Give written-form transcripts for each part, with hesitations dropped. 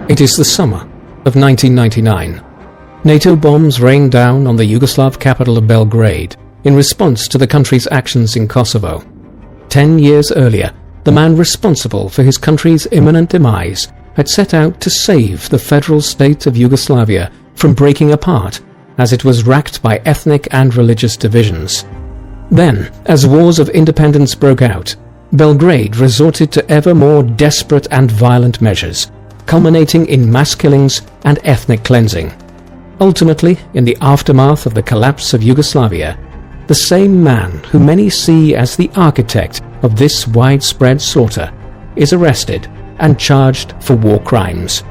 It is the summer of 1999. NATO bombs rain down on the Yugoslav capital of Belgrade in response to the country's actions in Kosovo. 10 years earlier, the man responsible for his country's imminent demise had set out to save the federal state of Yugoslavia from breaking apart as it was racked by ethnic and religious divisions. Then, as wars of independence broke out, Belgrade resorted to ever more desperate and violent measures, culminating in mass killings and ethnic cleansing. Ultimately, in the aftermath of the collapse of Yugoslavia, the same man who many see as the architect of this widespread slaughter is arrested and charged for war crimes.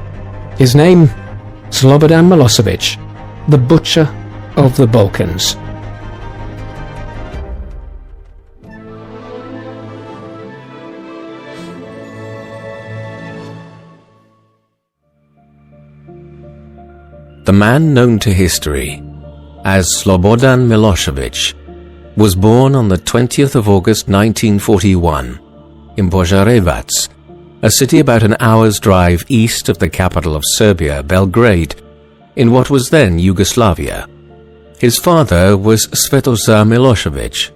His name? Slobodan Milosevic, the Butcher of the Balkans. The man known to history as Slobodan Milosevic was born on the 20th of August 1941 in Požarevac, a city about an hour's drive east of the capital of Serbia, Belgrade, in what was then Yugoslavia. His father was Svetozar Milosevic,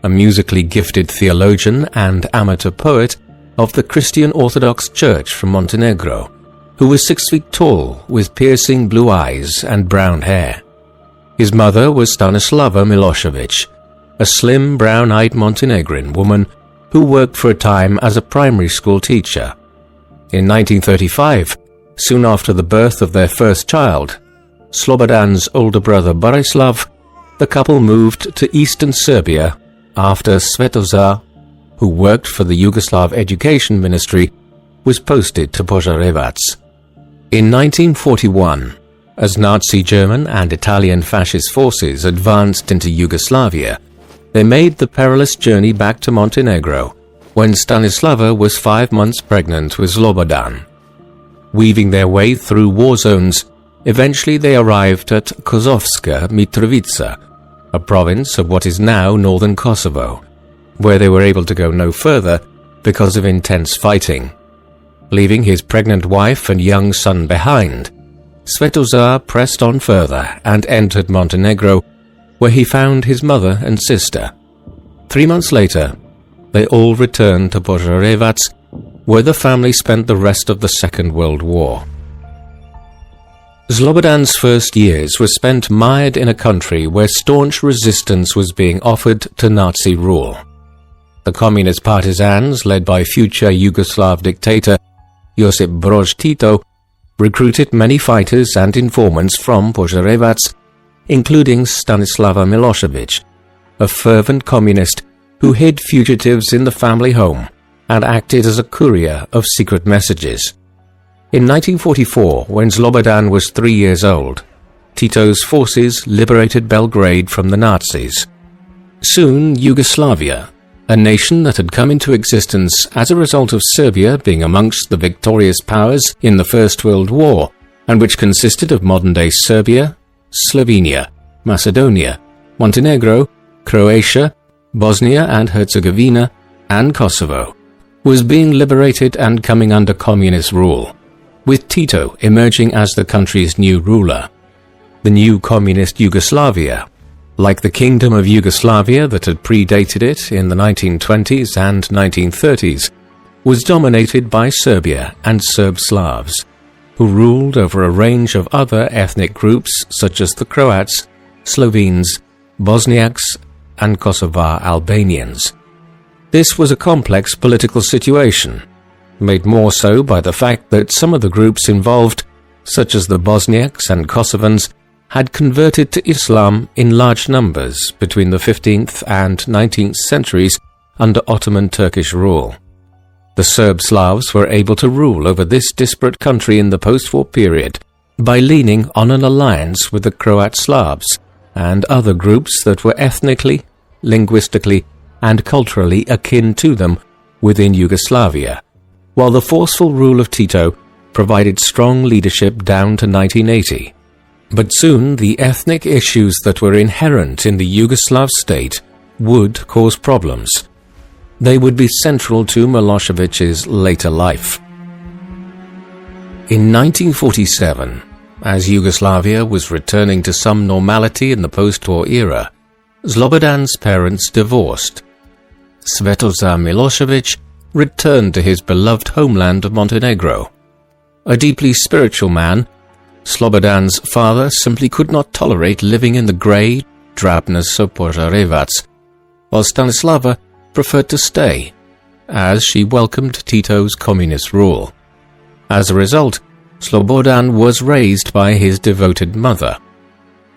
a musically gifted theologian and amateur poet of the Christian Orthodox Church from Montenegro, who was 6 feet tall with piercing blue eyes and brown hair. His mother was Stanislava Milosevic, a slim brown-eyed Montenegrin woman who worked for a time as a primary school teacher. In 1935, soon after the birth of their first child, Slobodan's older brother Borislav, the couple moved to eastern Serbia after Svetozar, who worked for the Yugoslav Education Ministry, was posted to Požarevac. In 1941, as Nazi German and Italian fascist forces advanced into Yugoslavia, they made the perilous journey back to Montenegro when Stanislava was 5 months pregnant with Slobodan. Weaving their way through war zones, eventually they arrived at Kosovska Mitrovica, a province of what is now northern Kosovo, where they were able to go no further because of intense fighting. Leaving his pregnant wife and young son behind, Svetozar pressed on further and entered Montenegro, where he found his mother and sister. 3 months later, they all returned to Požarevac, where the family spent the rest of the Second World War. Slobodan's first years were spent mired in a country where staunch resistance was being offered to Nazi rule. The communist partisans, led by future Yugoslav dictator Josip Broz Tito, recruited many fighters and informants from Požarevac, including Stanislava Milosevic, a fervent communist who hid fugitives in the family home and acted as a courier of secret messages. In 1944, when Slobodan was 3 years old, Tito's forces liberated Belgrade from the Nazis. Soon, Yugoslavia, a nation that had come into existence as a result of Serbia being amongst the victorious powers in the First World War, and which consisted of modern-day Serbia, Slovenia, Macedonia, Montenegro, Croatia, Bosnia and Herzegovina, and Kosovo, was being liberated and coming under communist rule, with Tito emerging as the country's new ruler. The new communist Yugoslavia, like the Kingdom of Yugoslavia that had predated it in the 1920s and 1930s, was dominated by Serbia and Serb Slavs, who ruled over a range of other ethnic groups such as the Croats, Slovenes, Bosniaks, and Kosovar Albanians. This was a complex political situation, made more so by the fact that some of the groups involved, such as the Bosniaks and Kosovans, had converted to Islam in large numbers between the 15th and 19th centuries under Ottoman Turkish rule. The Serb Slavs were able to rule over this disparate country in the post-war period by leaning on an alliance with the Croat Slavs and other groups that were ethnically, linguistically, and culturally akin to them within Yugoslavia, while the forceful rule of Tito provided strong leadership down to 1980. But soon the ethnic issues that were inherent in the Yugoslav state would cause problems. They would be central to Milosevic's later life. In 1947, as Yugoslavia was returning to some normality in the post-war era, Slobodan's parents divorced. Svetozar Milosevic returned to his beloved homeland of Montenegro. A deeply spiritual man, Slobodan's father simply could not tolerate living in the grey drabness of Požarevac, while Stanislava preferred to stay, as she welcomed Tito's communist rule. As a result, Slobodan was raised by his devoted mother.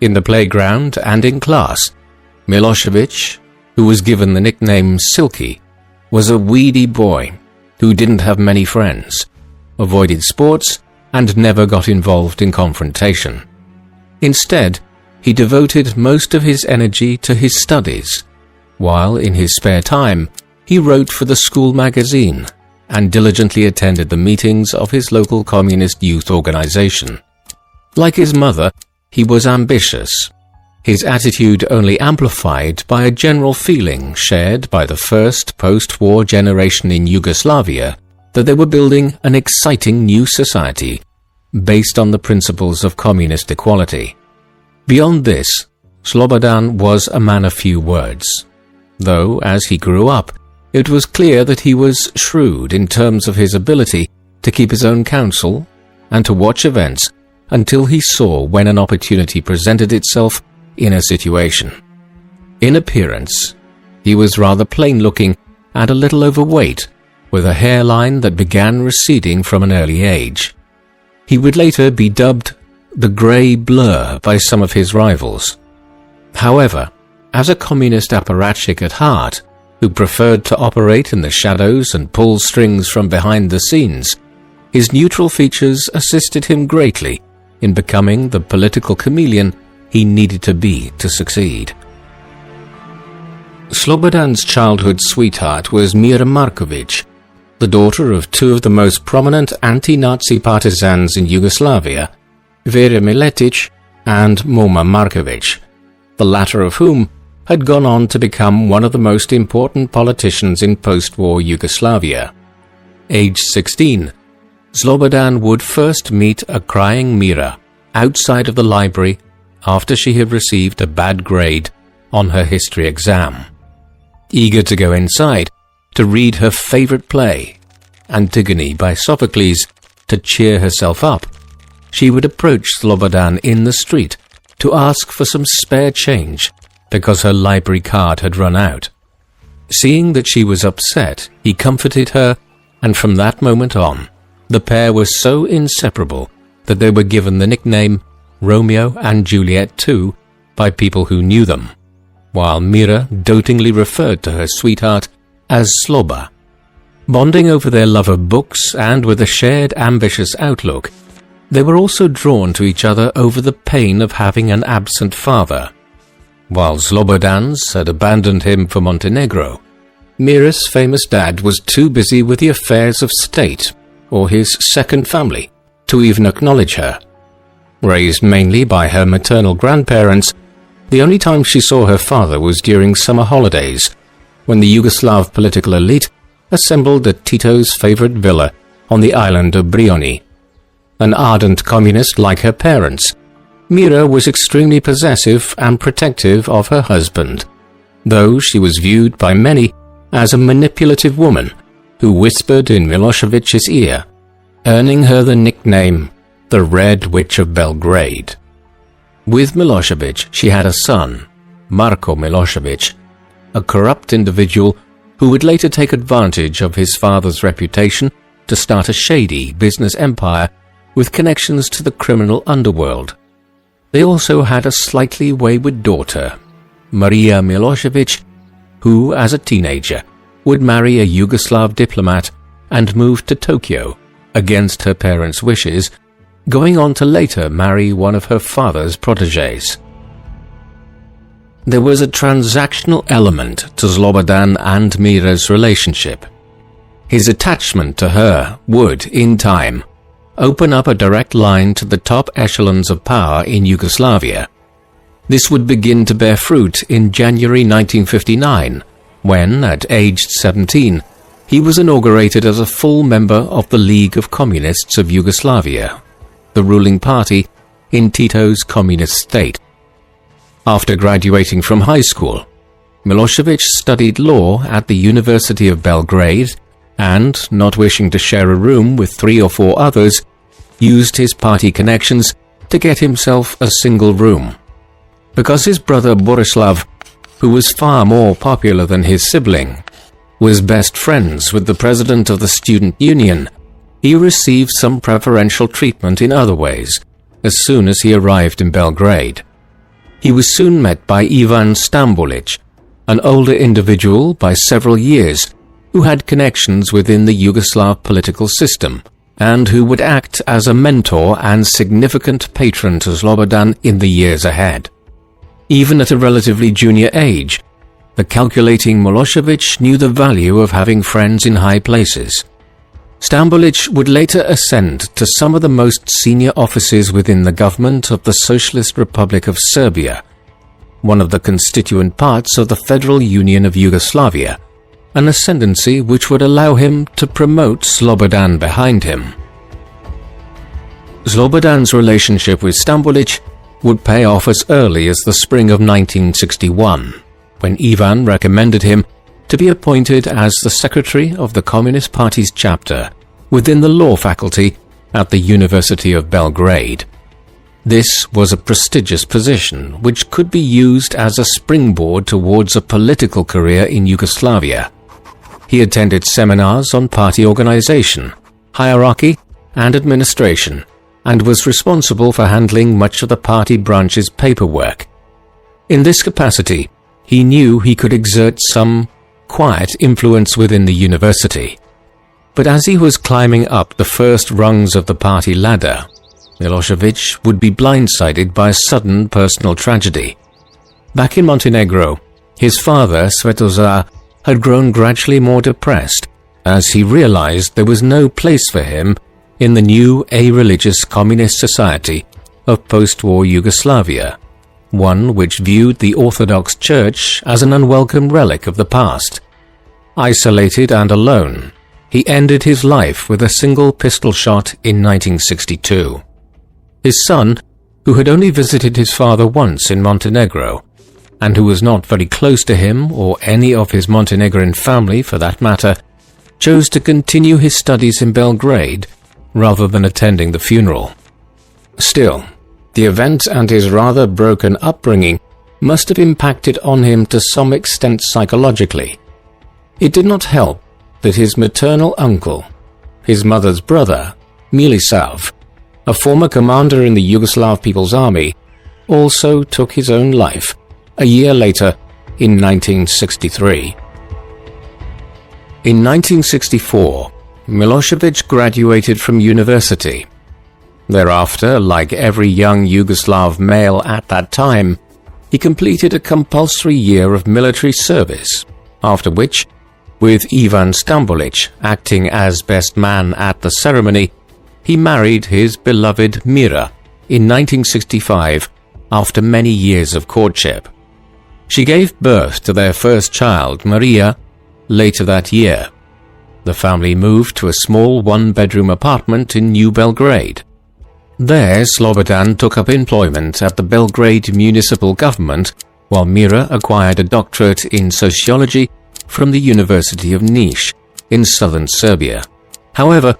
In the playground and in class, Milosevic, who was given the nickname Silky, was a weedy boy who didn't have many friends, avoided sports, and never got involved in confrontation. Instead, he devoted most of his energy to his studies, while in his spare time he wrote for the school magazine and diligently attended the meetings of his local communist youth organization. Like his mother, he was ambitious, his attitude only amplified by a general feeling shared by the first post-war generation in Yugoslavia that they were building an exciting new society based on the principles of communist equality. Beyond this, Slobodan was a man of few words, though as he grew up, it was clear that he was shrewd in terms of his ability to keep his own counsel and to watch events until he saw when an opportunity presented itself in a situation. In appearance, he was rather plain-looking and a little overweight, with a hairline that began receding from an early age. He would later be dubbed the Grey Blur by some of his rivals. However, as a communist apparatchik at heart, who preferred to operate in the shadows and pull strings from behind the scenes, his neutral features assisted him greatly in becoming the political chameleon he needed to be to succeed. Slobodan's childhood sweetheart was Mira Markovic, the daughter of two of the most prominent anti-Nazi partisans in Yugoslavia, Vera Miletic and Moma Markovic, the latter of whom had gone on to become one of the most important politicians in post-war Yugoslavia. Aged 16, Slobodan would first meet a crying Mira outside of the library after she had received a bad grade on her history exam. Eager to go inside to read her favorite play, Antigone by Sophocles, to cheer herself up, she would approach Slobodan in the street to ask for some spare change because her library card had run out. Seeing that she was upset, he comforted her, and from that moment on, the pair were so inseparable that they were given the nickname Romeo and Juliet too by people who knew them, while Mira dotingly referred to her sweetheart as Sloba. Bonding over their love of books and with a shared ambitious outlook, they were also drawn to each other over the pain of having an absent father. While Slobodan's had abandoned him for Montenegro, Mira's famous dad was too busy with the affairs of state or his second family to even acknowledge her. Raised mainly by her maternal grandparents, the only time she saw her father was during summer holidays, when the Yugoslav political elite assembled at Tito's favorite villa on the island of Brioni. An ardent communist like her parents, Mira was extremely possessive and protective of her husband, though she was viewed by many as a manipulative woman who whispered in Milosevic's ear, earning her the nickname the Red Witch of Belgrade. With Milosevic, she had a son, Marko Milosevic, a corrupt individual who would later take advantage of his father's reputation to start a shady business empire with connections to the criminal underworld. They also had a slightly wayward daughter, Maria Milosevic, who, as a teenager, would marry a Yugoslav diplomat and move to Tokyo against her parents' wishes, going on to later marry one of her father's protégés. There was a transactional element to Slobodan and Mira's relationship. His attachment to her would, in time, open up a direct line to the top echelons of power in Yugoslavia. This would begin to bear fruit in January 1959, when, at aged 17, he was inaugurated as a full member of the League of Communists of Yugoslavia, the ruling party in Tito's communist state. After graduating from high school, Milosevic studied law at the University of Belgrade and, not wishing to share a room with 3 or 4 others, used his party connections to get himself a single room. Because his brother Borislav, who was far more popular than his sibling, was best friends with the president of the student union, he received some preferential treatment in other ways as soon as he arrived in Belgrade. He was soon met by Ivan Stambolic, an older individual by several years who had connections within the Yugoslav political system and who would act as a mentor and significant patron to Slobodan in the years ahead. Even at a relatively junior age, the calculating Milosevic knew the value of having friends in high places. Stambolic would later ascend to some of the most senior offices within the government of the Socialist Republic of Serbia, one of the constituent parts of the Federal Union of Yugoslavia, an ascendancy which would allow him to promote Slobodan behind him. Slobodan's relationship with Stambolic would pay off as early as the spring of 1961, when Ivan recommended him to be appointed as the secretary of the Communist Party's chapter within the law faculty at the University of Belgrade. This was a prestigious position which could be used as a springboard towards a political career in Yugoslavia. He attended seminars on party organization, hierarchy, and administration, and was responsible for handling much of the party branch's paperwork. In this capacity, he knew he could exert some quiet influence within the university. But as he was climbing up the first rungs of the party ladder, Milosevic would be blindsided by a sudden personal tragedy. Back in Montenegro, his father, Svetozar, had grown gradually more depressed as he realized there was no place for him in the new a-religious communist society of post-war Yugoslavia, one which viewed the Orthodox Church as an unwelcome relic of the past. Isolated and alone, he ended his life with a single pistol shot in 1962. His son, who had only visited his father once in Montenegro, and who was not very close to him or any of his Montenegrin family for that matter, chose to continue his studies in Belgrade rather than attending the funeral. Still, the event and his rather broken upbringing must have impacted on him to some extent psychologically. It did not help that his maternal uncle, his mother's brother, Milosevic, a former commander in the Yugoslav People's Army, also took his own life a year later in 1963. In 1964, Milosevic graduated from university. Thereafter, like every young Yugoslav male at that time, he completed a compulsory year of military service, after which, with Ivan Stambolic acting as best man at the ceremony, he married his beloved Mira in 1965 after many years of courtship. She gave birth to their first child, Maria, later that year. The family moved to a small one-bedroom apartment in New Belgrade. There, Slobodan took up employment at the Belgrade municipal government, while Mira acquired a doctorate in sociology from the University of Niš in southern Serbia. However,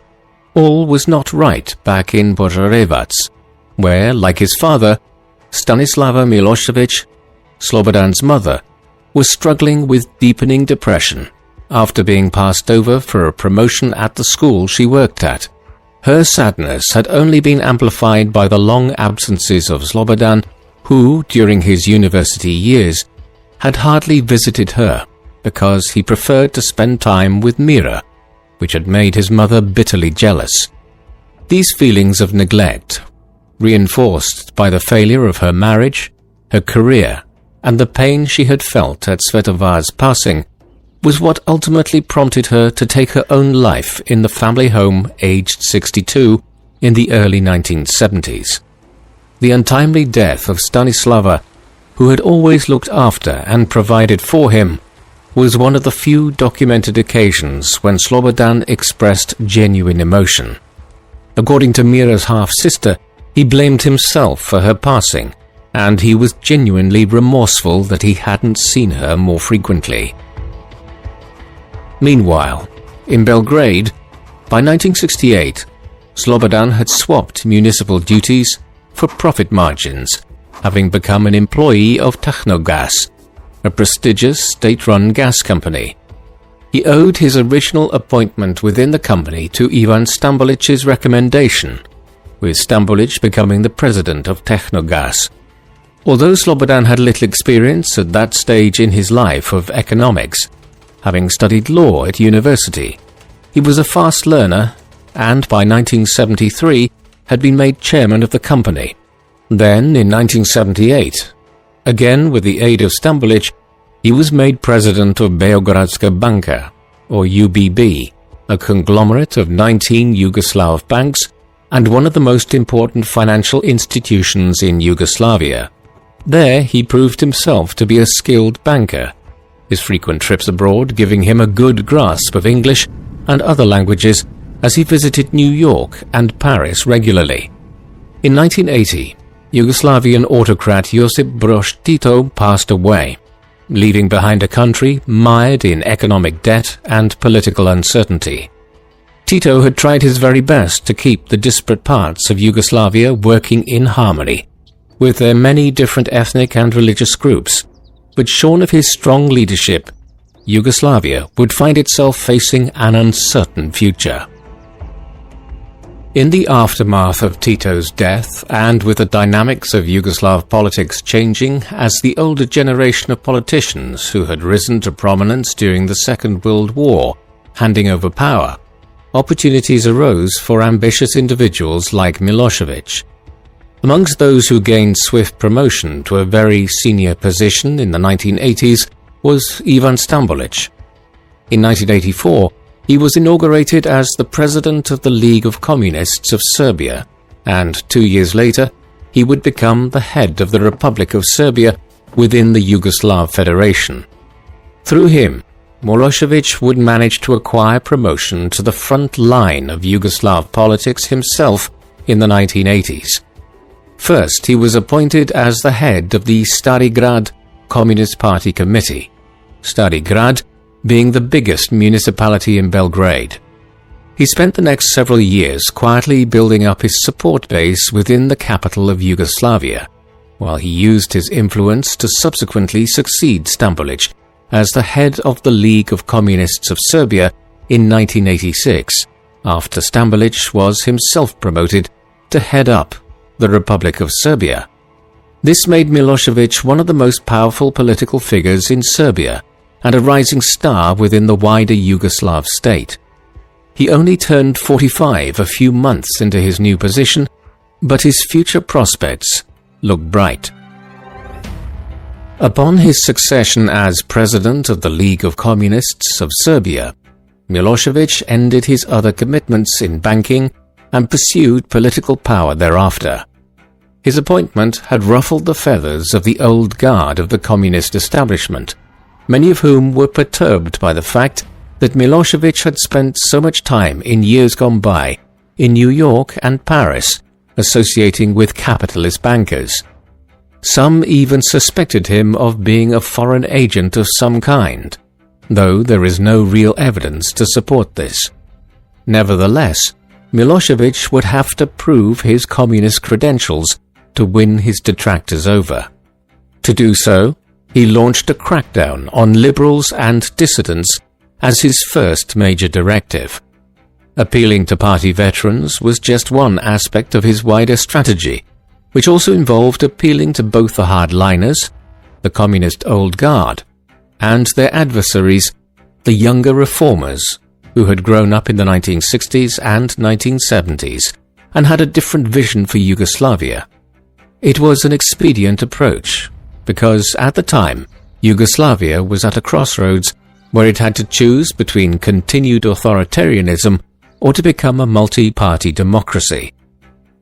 all was not right back in Požarevac, where, like his father, Stanislava Milosevic, Slobodan's mother, was struggling with deepening depression after being passed over for a promotion at the school she worked at. Her sadness had only been amplified by the long absences of Slobodan, who, during his university years, had hardly visited her because he preferred to spend time with Mira, which had made his mother bitterly jealous. These feelings of neglect, reinforced by the failure of her marriage, her career, and the pain she had felt at Svetovar's passing, was what ultimately prompted her to take her own life in the family home aged 62 in the early 1970s. The untimely death of Stanislava, who had always looked after and provided for him, was one of the few documented occasions when Slobodan expressed genuine emotion. According to Mira's half-sister, he blamed himself for her passing, and he was genuinely remorseful that he hadn't seen her more frequently. Meanwhile, in Belgrade, by 1968, Slobodan had swapped municipal duties for profit margins, having become an employee of Technogas, a prestigious state-run gas company. He owed his original appointment within the company to Ivan Stambolic's recommendation, with Stambolic becoming the president of Technogas. Although Slobodan had little experience at that stage in his life of economics, having studied law at university, he was a fast learner and by 1973 had been made chairman of the company. Then, in 1978, again with the aid of Stambolic, he was made president of Beogradska Banka, or UBB, a conglomerate of 19 Yugoslav banks and one of the most important financial institutions in Yugoslavia. There he proved himself to be a skilled banker, his frequent trips abroad giving him a good grasp of English and other languages as he visited New York and Paris regularly. In 1980, Yugoslavian autocrat Josip Broz Tito passed away, leaving behind a country mired in economic debt and political uncertainty. Tito had tried his very best to keep the disparate parts of Yugoslavia working in harmony, with their many different ethnic and religious groups, but shorn of his strong leadership, Yugoslavia would find itself facing an uncertain future. In the aftermath of Tito's death, and with the dynamics of Yugoslav politics changing as the older generation of politicians who had risen to prominence during the Second World War handing over power, opportunities arose for ambitious individuals like Milosevic. Amongst those who gained swift promotion to a very senior position in the 1980s was Ivan Stambolic. In 1984, he was inaugurated as the president of the League of Communists of Serbia, and 2 years later, he would become the head of the Republic of Serbia within the Yugoslav Federation. Through him, Milosevic would manage to acquire promotion to the front line of Yugoslav politics himself in the 1980s. First, he was appointed as the head of the Stari Grad Communist Party Committee, Stari Grad being the biggest municipality in Belgrade. He spent the next several years quietly building up his support base within the capital of Yugoslavia, while he used his influence to subsequently succeed Stambolic as the head of the League of Communists of Serbia in 1986, after Stambolic was himself promoted to head up the Republic of Serbia. This made Milosevic one of the most powerful political figures in Serbia and a rising star within the wider Yugoslav state. He only turned 45 a few months into his new position, but his future prospects looked bright. Upon his succession as president of the League of Communists of Serbia, Milosevic ended his other commitments in banking and pursued political power thereafter. His appointment had ruffled the feathers of the old guard of the communist establishment, many of whom were perturbed by the fact that Milosevic had spent so much time in years gone by in New York and Paris, associating with capitalist bankers. Some even suspected him of being a foreign agent of some kind, though there is no real evidence to support this. Nevertheless, Milosevic would have to prove his communist credentials to win his detractors over. To do so, he launched a crackdown on liberals and dissidents as his first major directive. Appealing to party veterans was just one aspect of his wider strategy, which also involved appealing to both the hardliners, the communist old guard, and their adversaries, the younger reformers, who had grown up in the 1960s and 1970s and had a different vision for Yugoslavia. It was an expedient approach, because at the time, Yugoslavia was at a crossroads where it had to choose between continued authoritarianism or to become a multi-party democracy.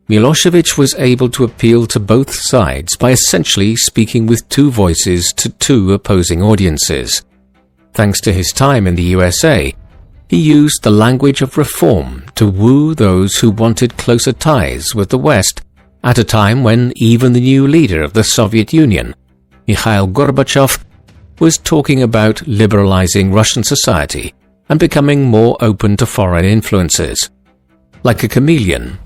Milosevic was able to appeal to both sides by essentially speaking with two voices to two opposing audiences. Thanks to his time in the USA, he used the language of reform to woo those who wanted closer ties with the West at a time when even the new leader of the Soviet Union, Mikhail Gorbachev, was talking about liberalizing Russian society and becoming more open to foreign influences. Like a chameleon,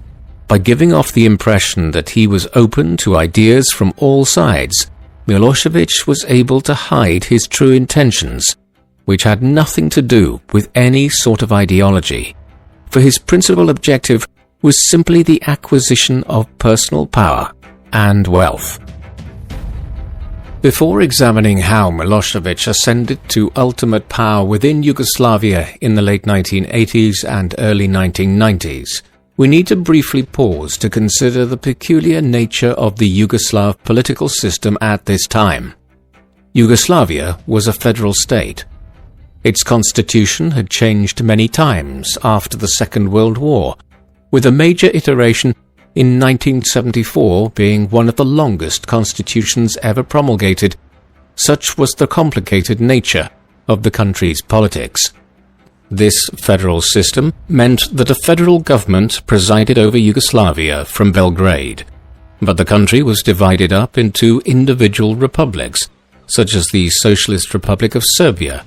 by giving off the impression that he was open to ideas from all sides, Milosevic was able to hide his true intentions, which had nothing to do with any sort of ideology, for his principal objective was simply the acquisition of personal power and wealth. Before examining how Milosevic ascended to ultimate power within Yugoslavia in the late 1980s and early 1990s, we need to briefly pause to consider the peculiar nature of the Yugoslav political system at this time. Yugoslavia was a federal state. Its constitution had changed many times after the Second World War, with a major iteration in 1974 being one of the longest constitutions ever promulgated. Such was the complicated nature of the country's politics. This federal system meant that a federal government presided over Yugoslavia from Belgrade, but the country was divided up into individual republics, such as the Socialist Republic of Serbia,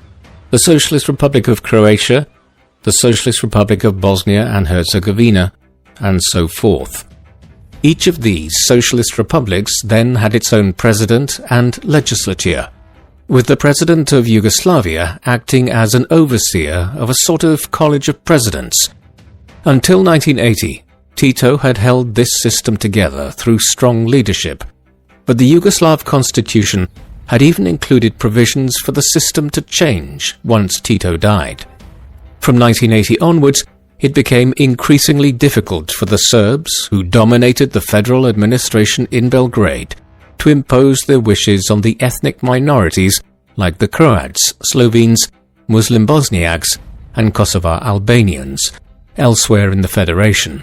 the Socialist Republic of Croatia, the Socialist Republic of Bosnia and Herzegovina, and so forth. Each of these socialist republics then had its own president and legislature, with the president of Yugoslavia acting as an overseer of a sort of college of presidents. Until 1980, Tito had held this system together through strong leadership, but the Yugoslav constitution had even included provisions for the system to change once Tito died. From 1980 onwards, it became increasingly difficult for the Serbs, who dominated the federal administration in Belgrade, to impose their wishes on the ethnic minorities like the Croats, Slovenes, Muslim Bosniaks, and Kosovar Albanians, elsewhere in the federation.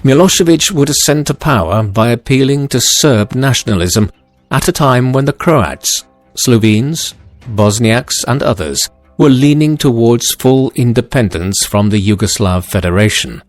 Milosevic would ascend to power by appealing to Serb nationalism at a time when the Croats, Slovenes, Bosniaks, and others were leaning towards full independence from the Yugoslav Federation.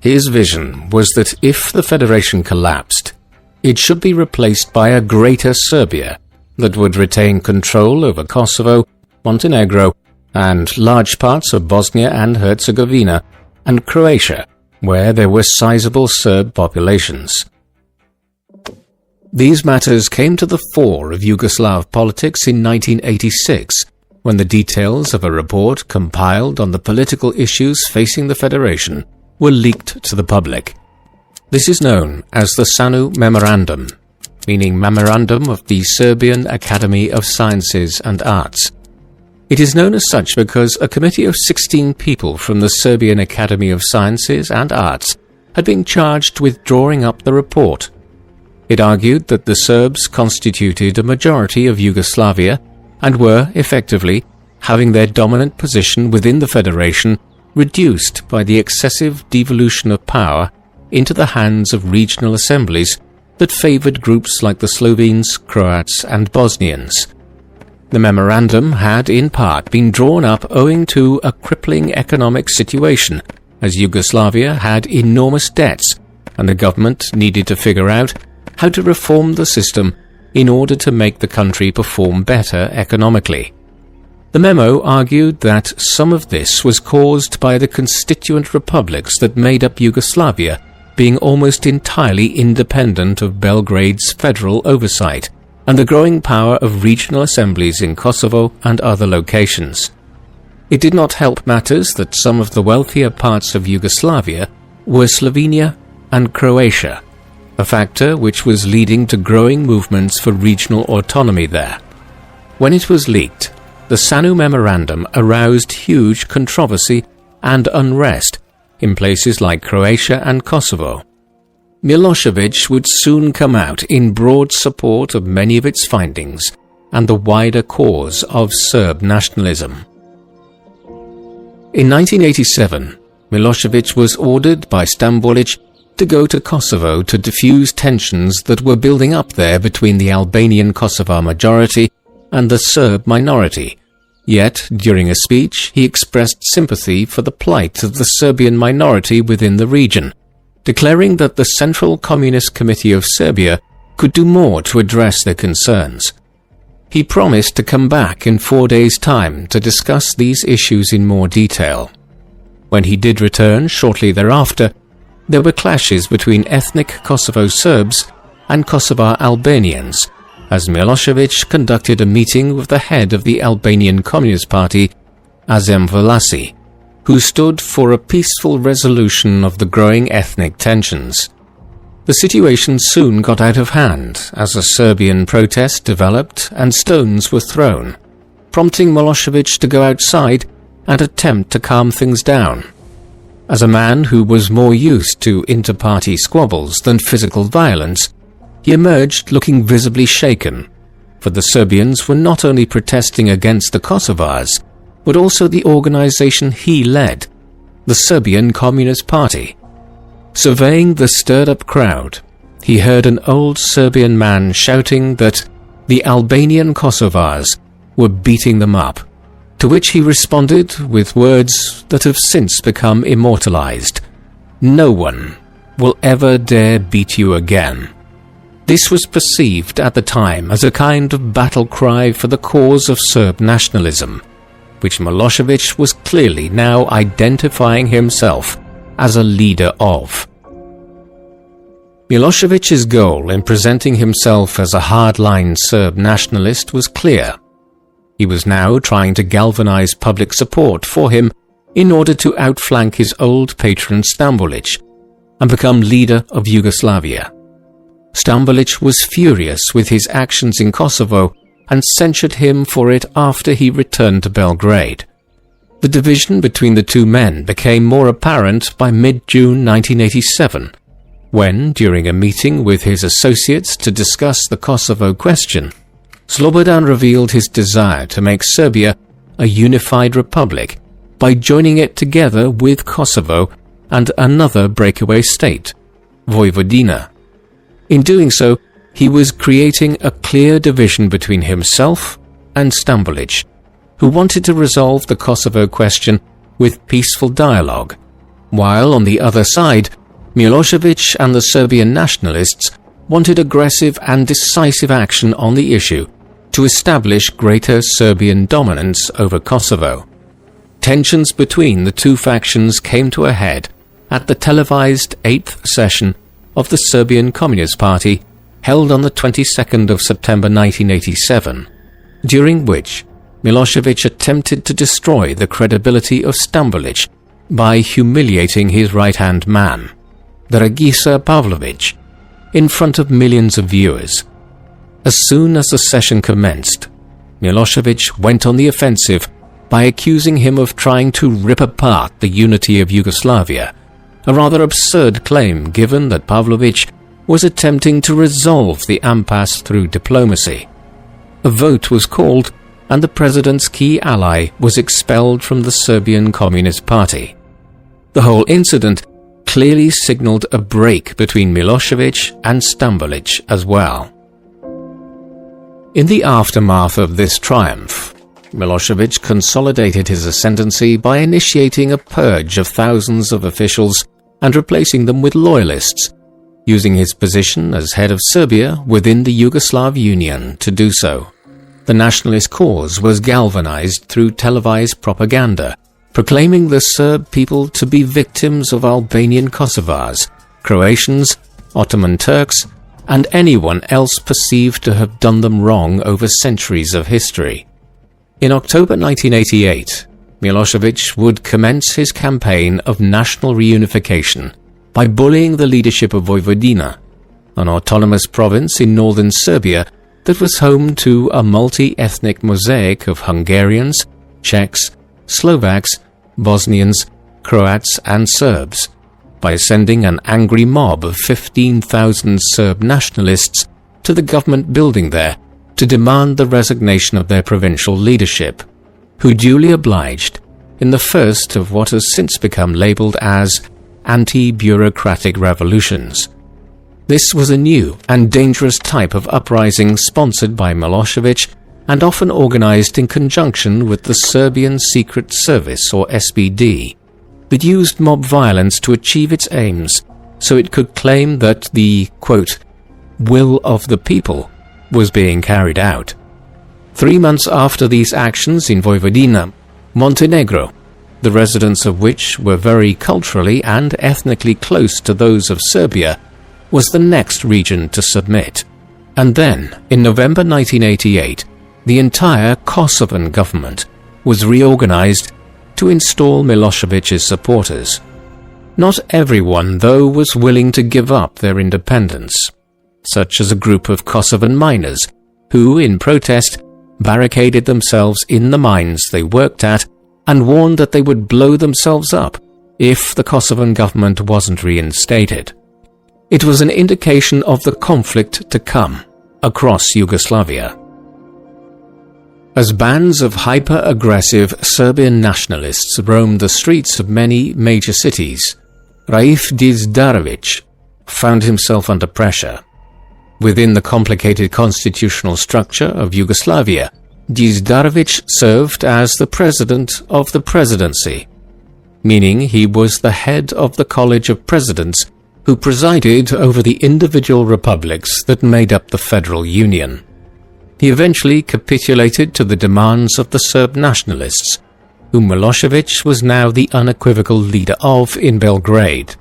His vision was that if the federation collapsed, it should be replaced by a greater Serbia that would retain control over Kosovo, Montenegro, and large parts of Bosnia and Herzegovina, and Croatia, where there were sizable Serb populations. These matters came to the fore of Yugoslav politics in 1986, when the details of a report compiled on the political issues facing the Federation were leaked to the public. This is known as the Sanu Memorandum, meaning Memorandum of the Serbian Academy of Sciences and Arts. It is known as such because a committee of 16 people from the Serbian Academy of Sciences and Arts had been charged with drawing up the report. It argued that the Serbs constituted a majority of Yugoslavia and were, effectively, having their dominant position within the Federation reduced by the excessive devolution of power into the hands of regional assemblies that favoured groups like the Slovenes, Croats, and Bosnians. The memorandum had, in part, been drawn up owing to a crippling economic situation, as Yugoslavia had enormous debts, and the government needed to figure out how to reform the system in order to make the country perform better economically. The memo argued that some of this was caused by the constituent republics that made up Yugoslavia being almost entirely independent of Belgrade's federal oversight, and the growing power of regional assemblies in Kosovo and other locations. It did not help matters that some of the wealthier parts of Yugoslavia were Slovenia and Croatia, a factor which was leading to growing movements for regional autonomy there. When it was leaked, the Sanu Memorandum aroused huge controversy and unrest in places like Croatia and Kosovo. Milosevic would soon come out in broad support of many of its findings and the wider cause of Serb nationalism. In 1987, Milosevic was ordered by Stambolic to go to Kosovo to diffuse tensions that were building up there between the Albanian Kosovar majority and the Serb minority, Yet, during a speech, he expressed sympathy for the plight of the Serbian minority within the region, declaring that the Central Communist Committee of Serbia could do more to address their concerns. He promised to come back in 4 days' time to discuss these issues in more detail. When he did return shortly thereafter, there were clashes between ethnic Kosovo Serbs and Kosovar Albanians, as Milosevic conducted a meeting with the head of the Albanian Communist Party, Azem Vlasi, who stood for a peaceful resolution of the growing ethnic tensions. The situation soon got out of hand as a Serbian protest developed and stones were thrown, prompting Milosevic to go outside and attempt to calm things down. As a man who was more used to inter-party squabbles than physical violence, he emerged looking visibly shaken, for the Serbians were not only protesting against the Kosovars, but also the organization he led, the Serbian Communist Party. Surveying the stirred-up crowd, he heard an old Serbian man shouting that the Albanian Kosovars were beating them up, to which he responded with words that have since become immortalized: "No one will ever dare beat you again." This was perceived at the time as a kind of battle cry for the cause of Serb nationalism, which Milosevic was clearly now identifying himself as a leader of. Milosevic's goal in presenting himself as a hardline Serb nationalist was clear. He was now trying to galvanize public support for him in order to outflank his old patron Stambolic and become leader of Yugoslavia. Stambolic was furious with his actions in Kosovo and censured him for it after he returned to Belgrade. The division between the two men became more apparent by mid-June 1987, when, during a meeting with his associates to discuss the Kosovo question, Slobodan revealed his desire to make Serbia a unified republic by joining it together with Kosovo and another breakaway state, Vojvodina. In doing so, he was creating a clear division between himself and Stambolic, who wanted to resolve the Kosovo question with peaceful dialogue, while on the other side, Milosevic and the Serbian nationalists wanted aggressive and decisive action on the issue to establish greater Serbian dominance over Kosovo. Tensions between the two factions came to a head at the televised 8th session of the Serbian Communist Party, held on the 22nd of September 1987, during which Milosevic attempted to destroy the credibility of Stambolic by humiliating his right-hand man, Dragisa Pavlovic, in front of millions of viewers. As soon as the session commenced, Milosevic went on the offensive by accusing him of trying to rip apart the unity of Yugoslavia, a rather absurd claim given that Pavlovic was attempting to resolve the impasse through diplomacy. A vote was called, and the president's key ally was expelled from the Serbian Communist Party. The whole incident clearly signaled a break between Milosevic and Stambolic as well. In the aftermath of this triumph, Milosevic consolidated his ascendancy by initiating a purge of thousands of officials and replacing them with loyalists, using his position as head of Serbia within the Yugoslav Union to do so. The nationalist cause was galvanized through televised propaganda, proclaiming the Serb people to be victims of Albanian Kosovars, Croatians, Ottoman Turks, and anyone else perceived to have done them wrong over centuries of history. In October 1988, Milosevic would commence his campaign of national reunification by bullying the leadership of Vojvodina, an autonomous province in northern Serbia that was home to a multi-ethnic mosaic of Hungarians, Czechs, Slovaks, Bosnians, Croats and Serbs, by sending an angry mob of 15,000 Serb nationalists to the government building there to demand the resignation of their provincial leadership, who duly obliged in the first of what has since become labelled as anti-bureaucratic revolutions. This was a new and dangerous type of uprising sponsored by Milosevic and often organized in conjunction with the Serbian Secret Service, or SBD, that used mob violence to achieve its aims so it could claim that the, quote, will of the people was being carried out. 3 months after these actions in Vojvodina, Montenegro, the residents of which were very culturally and ethnically close to those of Serbia, was the next region to submit. And then, in November 1988, the entire Kosovan government was reorganized to install Milosevic's supporters. Not everyone, though, was willing to give up their independence, such as a group of Kosovan miners who, in protest, barricaded themselves in the mines they worked at and warned that they would blow themselves up if the Kosovan government wasn't reinstated. It was an indication of the conflict to come across Yugoslavia. As bands of hyper-aggressive Serbian nationalists roamed the streets of many major cities, Raif Dizdarevic found himself under pressure. Within the complicated constitutional structure of Yugoslavia, Dizdarevic served as the president of the presidency, meaning he was the head of the College of Presidents who presided over the individual republics that made up the Federal Union. He eventually capitulated to the demands of the Serb nationalists, whom Milosevic was now the unequivocal leader of in Belgrade.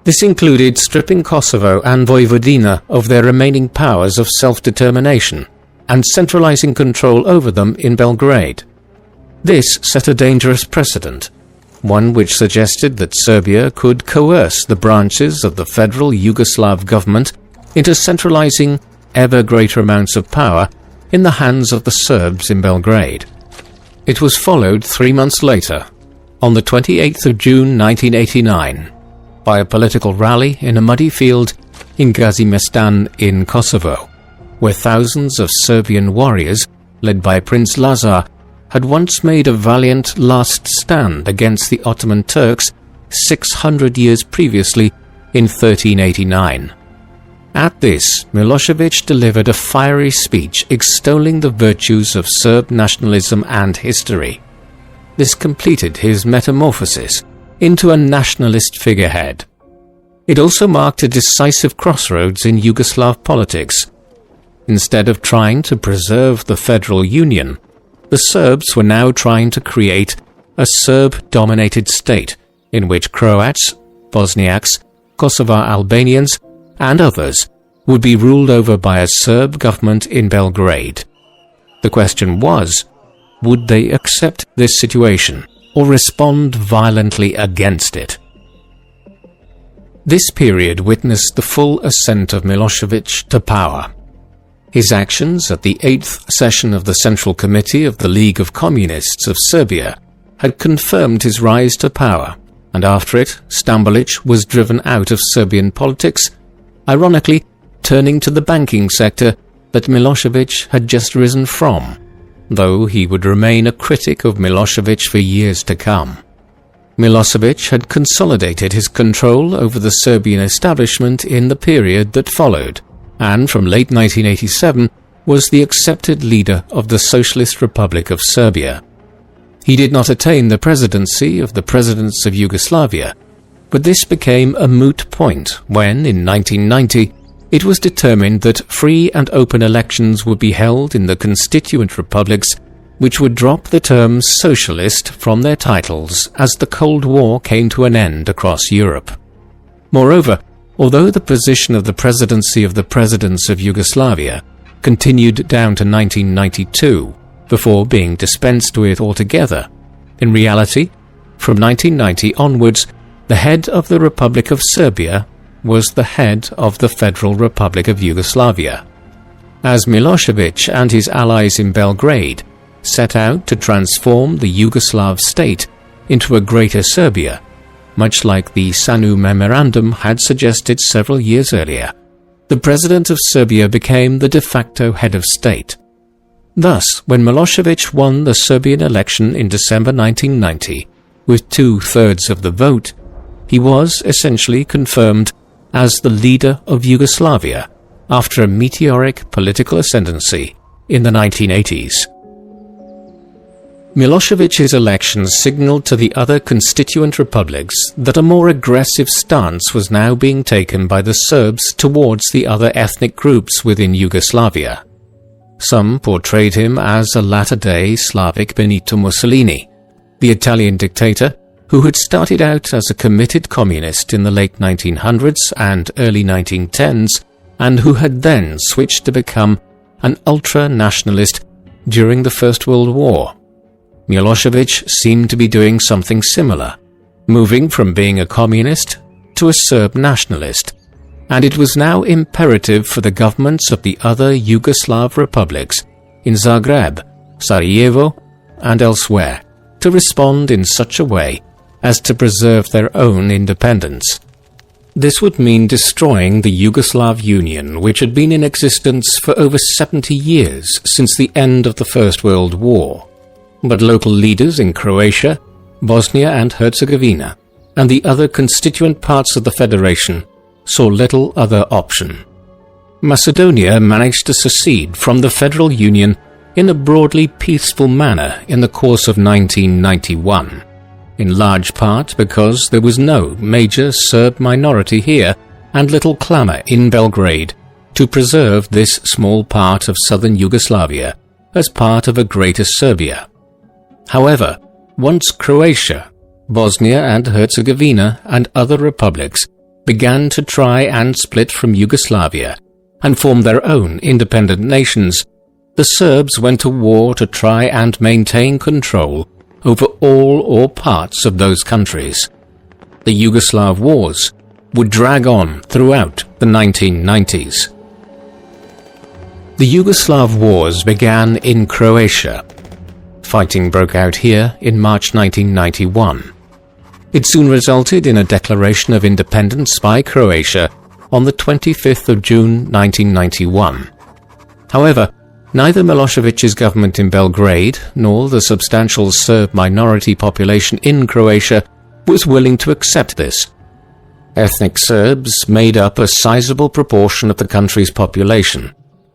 This included stripping Kosovo and Vojvodina of their remaining powers of self-determination and centralizing control over them in Belgrade. This set a dangerous precedent, one which suggested that Serbia could coerce the branches of the federal Yugoslav government into centralizing ever greater amounts of power in the hands of the Serbs in Belgrade. It was followed 3 months later, on the 28th of June 1989, by a political rally in a muddy field in Gazimestan in Kosovo, where thousands of Serbian warriors, led by Prince Lazar, had once made a valiant last stand against the Ottoman Turks 600 years previously in 1389. At this, Milosevic delivered a fiery speech extolling the virtues of Serb nationalism and history. This completed his metamorphosis into a nationalist figurehead. It also marked a decisive crossroads in Yugoslav politics. Instead of trying to preserve the Federal Union, the Serbs were now trying to create a Serb-dominated state in which Croats, Bosniaks, Kosovar Albanians, and others would be ruled over by a Serb government in Belgrade. The question was, would they accept this situation or respond violently against it? This period witnessed the full ascent of Milosevic to power. His actions at the 8th session of the Central Committee of the League of Communists of Serbia had confirmed his rise to power, and after it, Stambolic was driven out of Serbian politics, ironically turning to the banking sector that Milosevic had just risen from, though he would remain a critic of Milosevic for years to come. Milosevic had consolidated his control over the Serbian establishment in the period that followed, and from late 1987 was the accepted leader of the Socialist Republic of Serbia. He did not attain the presidency of the Presidents of Yugoslavia, but this became a moot point when, in 1990, it was determined that free and open elections would be held in the constituent republics, which would drop the term socialist from their titles as the Cold War came to an end across Europe. Moreover, although the position of the presidency of the Presidents of Yugoslavia continued down to 1992 before being dispensed with altogether, in reality, from 1990 onwards, the head of the Republic of Serbia was the head of the Federal Republic of Yugoslavia. As Milosevic and his allies in Belgrade set out to transform the Yugoslav state into a Greater Serbia, much like the Sanu Memorandum had suggested several years earlier, the President of Serbia became the de facto head of state. Thus, when Milosevic won the Serbian election in December 1990, with 2/3 of the vote, he was essentially confirmed as the leader of Yugoslavia after a meteoric political ascendancy in the 1980s. Milosevic's election signaled to the other constituent republics that a more aggressive stance was now being taken by the Serbs towards the other ethnic groups within Yugoslavia. Some portrayed him as a latter-day Slavic Benito Mussolini, the Italian dictator who had started out as a committed communist in the late 1900s and early 1910s, and who had then switched to become an ultra-nationalist during the First World War. Milosevic seemed to be doing something similar, moving from being a communist to a Serb nationalist, and it was now imperative for the governments of the other Yugoslav republics in Zagreb, Sarajevo, and elsewhere to respond in such a way as to preserve their own independence. This would mean destroying the Yugoslav Union, which had been in existence for over 70 years since the end of the First World War. But local leaders in Croatia, Bosnia and Herzegovina, and the other constituent parts of the Federation saw little other option. Macedonia managed to secede from the Federal Union in a broadly peaceful manner in the course of 1991, in large part because there was no major Serb minority here and little clamour in Belgrade to preserve this small part of southern Yugoslavia as part of a greater Serbia. However, once Croatia, Bosnia and Herzegovina and other republics began to try and split from Yugoslavia and form their own independent nations, the Serbs went to war to try and maintain control over all or parts of those countries. The Yugoslav wars would drag on throughout the 1990s. The Yugoslav wars began in Croatia. Fighting broke out here in March 1991. It soon resulted in a declaration of independence by Croatia on the 25th of June 1991. However, neither Milosevic's government in Belgrade nor the substantial Serb minority population in Croatia was willing to accept this. Ethnic Serbs made up a sizable proportion of the country's population,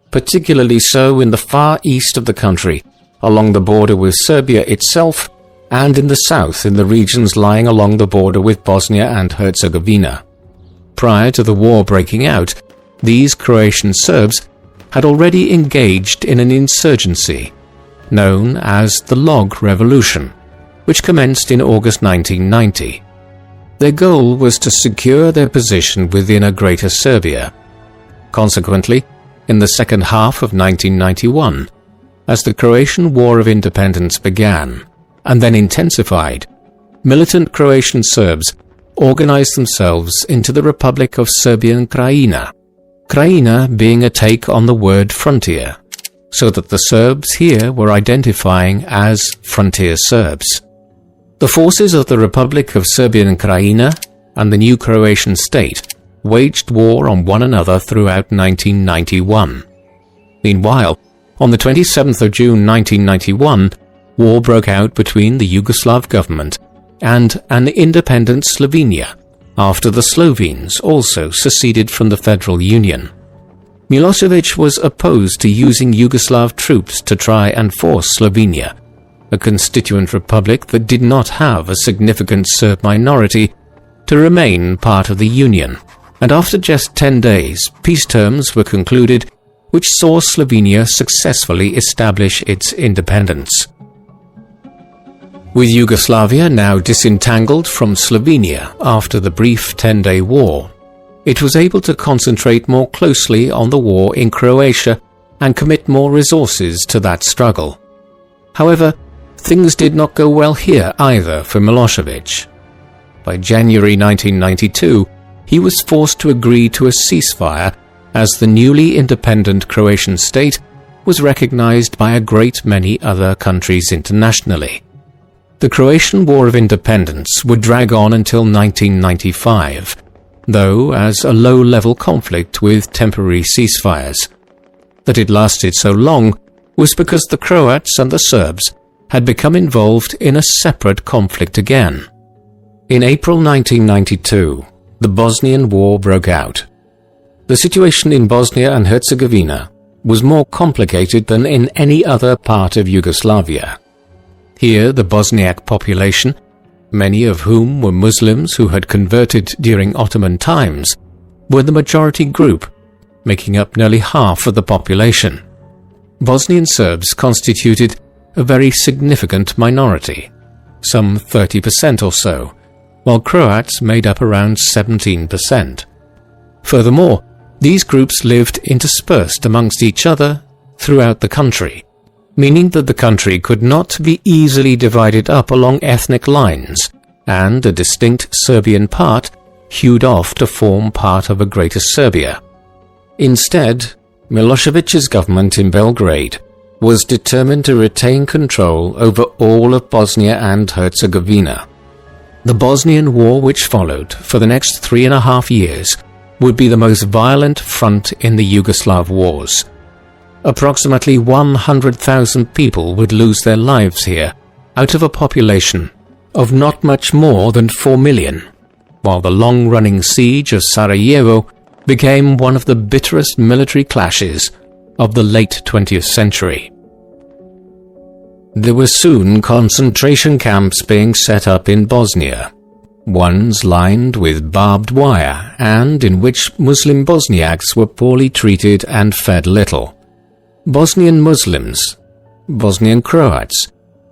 particularly so in the far east of the country, along the border with Serbia itself, and in the south in the regions lying along the border with Bosnia and Herzegovina. Prior to the war breaking out, these Croatian Serbs had already engaged in an insurgency known as the Log Revolution, which commenced in August 1990. Their goal was to secure their position within a greater Serbia. Consequently, in the second half of 1991, as the Croatian War of Independence began, and then intensified, militant Croatian Serbs organized themselves into the Republic of Serbian Krajina, Krajina being a take on the word frontier, so that the Serbs here were identifying as frontier Serbs. The forces of the Republic of Serbian Krajina and the new Croatian state waged war on one another throughout 1991. Meanwhile, on the 27th of June 1991, war broke out between the Yugoslav government and an independent Slovenia, after the Slovenes also seceded from the Federal Union. Milosevic was opposed to using Yugoslav troops to try and force Slovenia, a constituent republic that did not have a significant Serb minority, to remain part of the Union, and after just 10 days, peace terms were concluded which saw Slovenia successfully establish its independence. With Yugoslavia now disentangled from Slovenia after the brief 10-day war, it was able to concentrate more closely on the war in Croatia and commit more resources to that struggle. However, things did not go well here either for Milosevic. By January 1992, he was forced to agree to a ceasefire as the newly independent Croatian state was recognized by a great many other countries internationally. The Croatian War of Independence would drag on until 1995, though as a low-level conflict with temporary ceasefires. That it lasted so long was because the Croats and the Serbs had become involved in a separate conflict again. In April 1992, the Bosnian War broke out. The situation in Bosnia and Herzegovina was more complicated than in any other part of Yugoslavia. Here the Bosniak population, many of whom were Muslims who had converted during Ottoman times, were the majority group, making up nearly half of the population. Bosnian Serbs constituted a very significant minority, some 30% or so, while Croats made up around 17%. Furthermore, these groups lived interspersed amongst each other throughout the country, meaning that the country could not be easily divided up along ethnic lines, and a distinct Serbian part hewed off to form part of a greater Serbia. Instead, Milosevic's government in Belgrade was determined to retain control over all of Bosnia and Herzegovina. The Bosnian War which followed for the next 3.5 years would be the most violent front in the Yugoslav wars. Approximately 100,000 people would lose their lives here, out of a population of not much more than 4 million, while the long-running siege of Sarajevo became one of the bitterest military clashes of the late 20th century. There were soon concentration camps being set up in Bosnia, ones lined with barbed wire and in which Muslim Bosniaks were poorly treated and fed little. Bosnian Muslims, Bosnian Croats,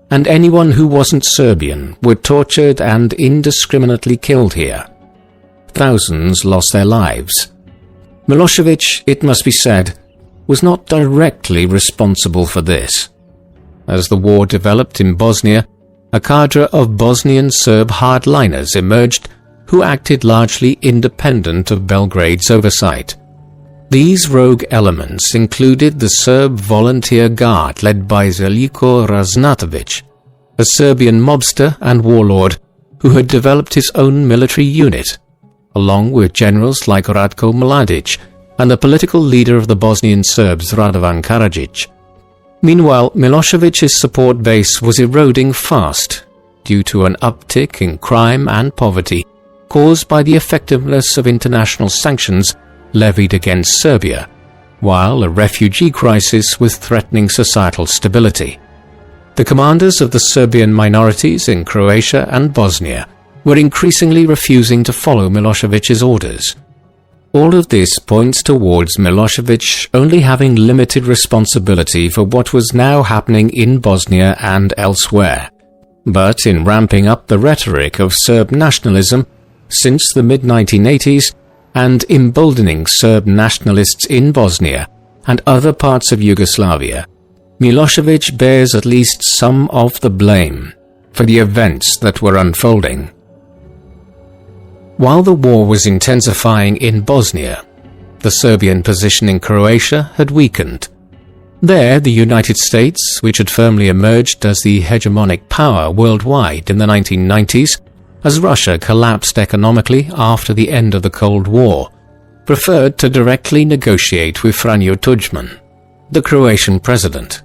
and anyone who wasn't Serbian were tortured and indiscriminately killed here. Thousands lost their lives. Milosevic, it must be said, was not directly responsible for this. As the war developed in Bosnia, a cadre of Bosnian Serb hardliners emerged who acted largely independent of Belgrade's oversight. These rogue elements included the Serb volunteer guard led by Zeljko Raznatovic, a Serbian mobster and warlord who had developed his own military unit, along with generals like Ratko Mladic and the political leader of the Bosnian Serbs Radovan Karadzic. Meanwhile, Milosevic's support base was eroding fast due to an uptick in crime and poverty caused by the effectiveness of international sanctions levied against Serbia, while a refugee crisis was threatening societal stability. The commanders of the Serbian minorities in Croatia and Bosnia were increasingly refusing to follow Milosevic's orders. All of this points towards Milosevic only having limited responsibility for what was now happening in Bosnia and elsewhere. But in ramping up the rhetoric of Serb nationalism since the mid-1980s and emboldening Serb nationalists in Bosnia and other parts of Yugoslavia, Milosevic bears at least some of the blame for the events that were unfolding. While the war was intensifying in Bosnia, the Serbian position in Croatia had weakened. There, the United States, which had firmly emerged as the hegemonic power worldwide in the 1990s, as Russia collapsed economically after the end of the Cold War, preferred to directly negotiate with Franjo Tudjman, the Croatian president.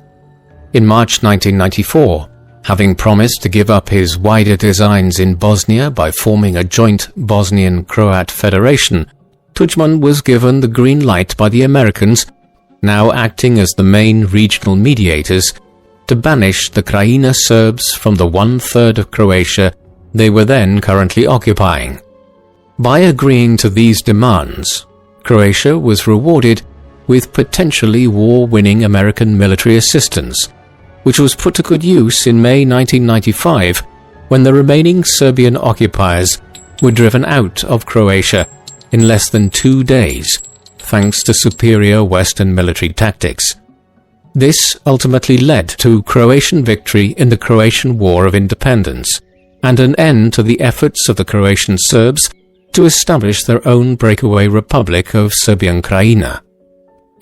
In March 1994, having promised to give up his wider designs in Bosnia by forming a joint Bosnian-Croat federation, Tudjman was given the green light by the Americans, now acting as the main regional mediators, to banish the Krajina Serbs from the 1/3 of Croatia they were then currently occupying. By agreeing to these demands, Croatia was rewarded with potentially war-winning American military assistance, which was put to good use in May 1995 when the remaining Serbian occupiers were driven out of Croatia in less than 2 days, thanks to superior Western military tactics. This ultimately led to Croatian victory in the Croatian War of Independence, and an end to the efforts of the Croatian Serbs to establish their own breakaway republic of Serbian Krajina.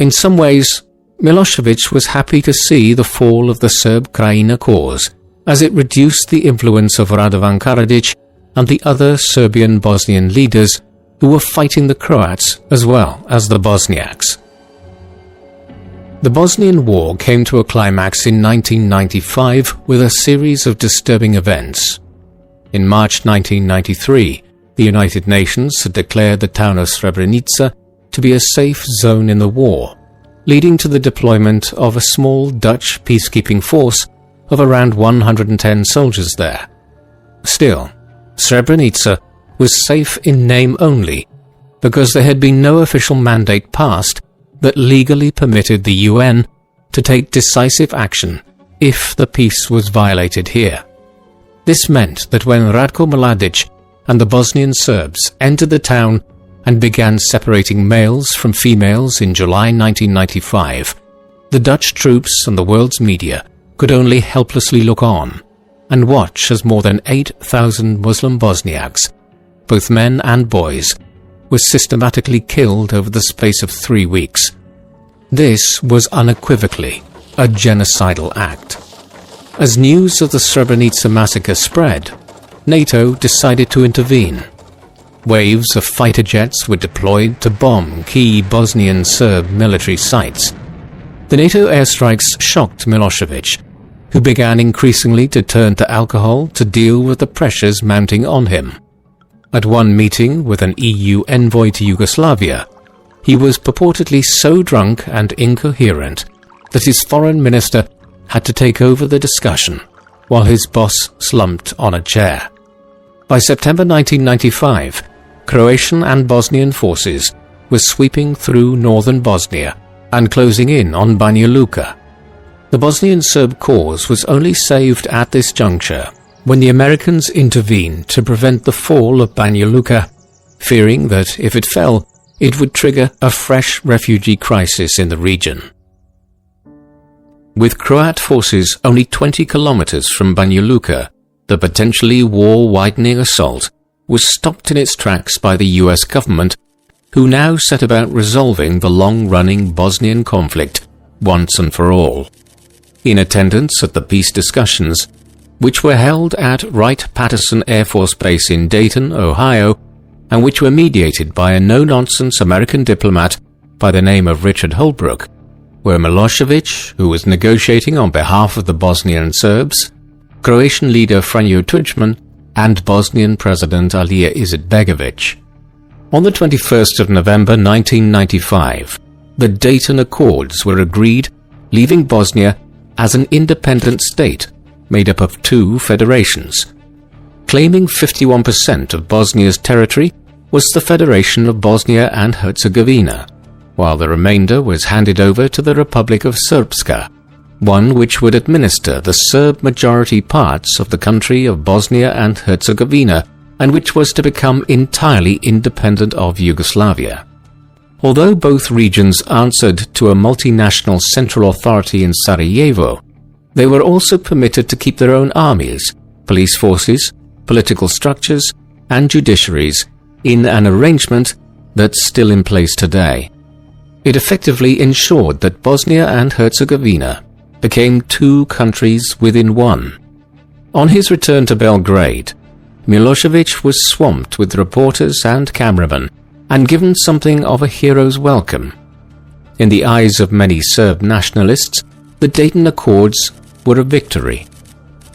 In some ways, Milosevic was happy to see the fall of the Serb Krajina cause, as it reduced the influence of Radovan Karadzic and the other Serbian Bosnian leaders who were fighting the Croats as well as the Bosniaks. The Bosnian War came to a climax in 1995 with a series of disturbing events. In March 1993, the United Nations had declared the town of Srebrenica to be a safe zone in the war, leading to the deployment of a small Dutch peacekeeping force of around 110 soldiers there. Still, Srebrenica was safe in name only, because there had been no official mandate passed that legally permitted the UN to take decisive action if the peace was violated here. This meant that when Ratko Mladic and the Bosnian Serbs entered the town and began separating males from females in July 1995, the Dutch troops and the world's media could only helplessly look on and watch as more than 8,000 Muslim Bosniaks, both men and boys, were systematically killed over the space of 3 weeks. This was unequivocally a genocidal act. As news of the Srebrenica massacre spread, NATO decided to intervene. Waves of fighter jets were deployed to bomb key Bosnian Serb military sites. The NATO airstrikes shocked Milosevic, who began increasingly to turn to alcohol to deal with the pressures mounting on him. At one meeting with an EU envoy to Yugoslavia, he was purportedly so drunk and incoherent that his foreign minister had to take over the discussion while his boss slumped on a chair. By September 1995, Croatian and Bosnian forces were sweeping through northern Bosnia and closing in on Banja Luka. The Bosnian Serb cause was only saved at this juncture when the Americans intervened to prevent the fall of Banja Luka, fearing that if it fell, it would trigger a fresh refugee crisis in the region. With Croat forces only 20 kilometers from Banja Luka, the potentially war-widening assault was stopped in its tracks by the US government, who now set about resolving the long-running Bosnian conflict once and for all. In attendance at the peace discussions, which were held at Wright-Patterson Air Force Base in Dayton, Ohio, and which were mediated by a no-nonsense American diplomat by the name of Richard Holbrooke, were Milosevic, who was negotiating on behalf of the Bosnian Serbs, Croatian leader Franjo Tudjman, and Bosnian President Alija Izetbegovic. On the 21st of November 1995, the Dayton Accords were agreed, leaving Bosnia as an independent state made up of 2 federations. Claiming 51% of Bosnia's territory was the Federation of Bosnia and Herzegovina, while the remainder was handed over to the Republic of Srpska, one which would administer the Serb-majority parts of the country of Bosnia and Herzegovina, and which was to become entirely independent of Yugoslavia. Although both regions answered to a multinational central authority in Sarajevo, they were also permitted to keep their own armies, police forces, political structures, and judiciaries in an arrangement that's still in place today. It effectively ensured that Bosnia and Herzegovina became 2 countries within one. On his return to Belgrade, Milosevic was swamped with reporters and cameramen and given something of a hero's welcome. In the eyes of many Serb nationalists, the Dayton Accords were a victory.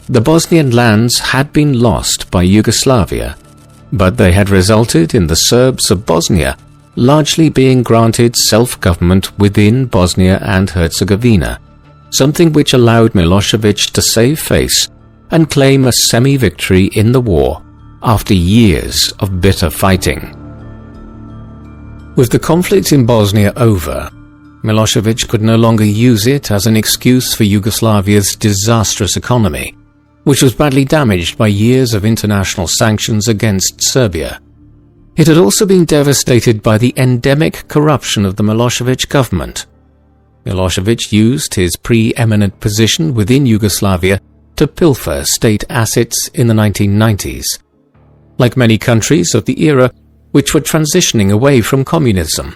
The Bosnian lands had been lost by Yugoslavia, but they had resulted in the Serbs of Bosnia largely being granted self-government within Bosnia and Herzegovina, something which allowed Milosevic to save face and claim a semi-victory in the war after years of bitter fighting. With the conflict in Bosnia over, Milosevic could no longer use it as an excuse for Yugoslavia's disastrous economy, which was badly damaged by years of international sanctions against Serbia. It had also been devastated by the endemic corruption of the Milosevic government. Milosevic used his preeminent position within Yugoslavia to pilfer state assets in the 1990s. Like many countries of the era which were transitioning away from communism,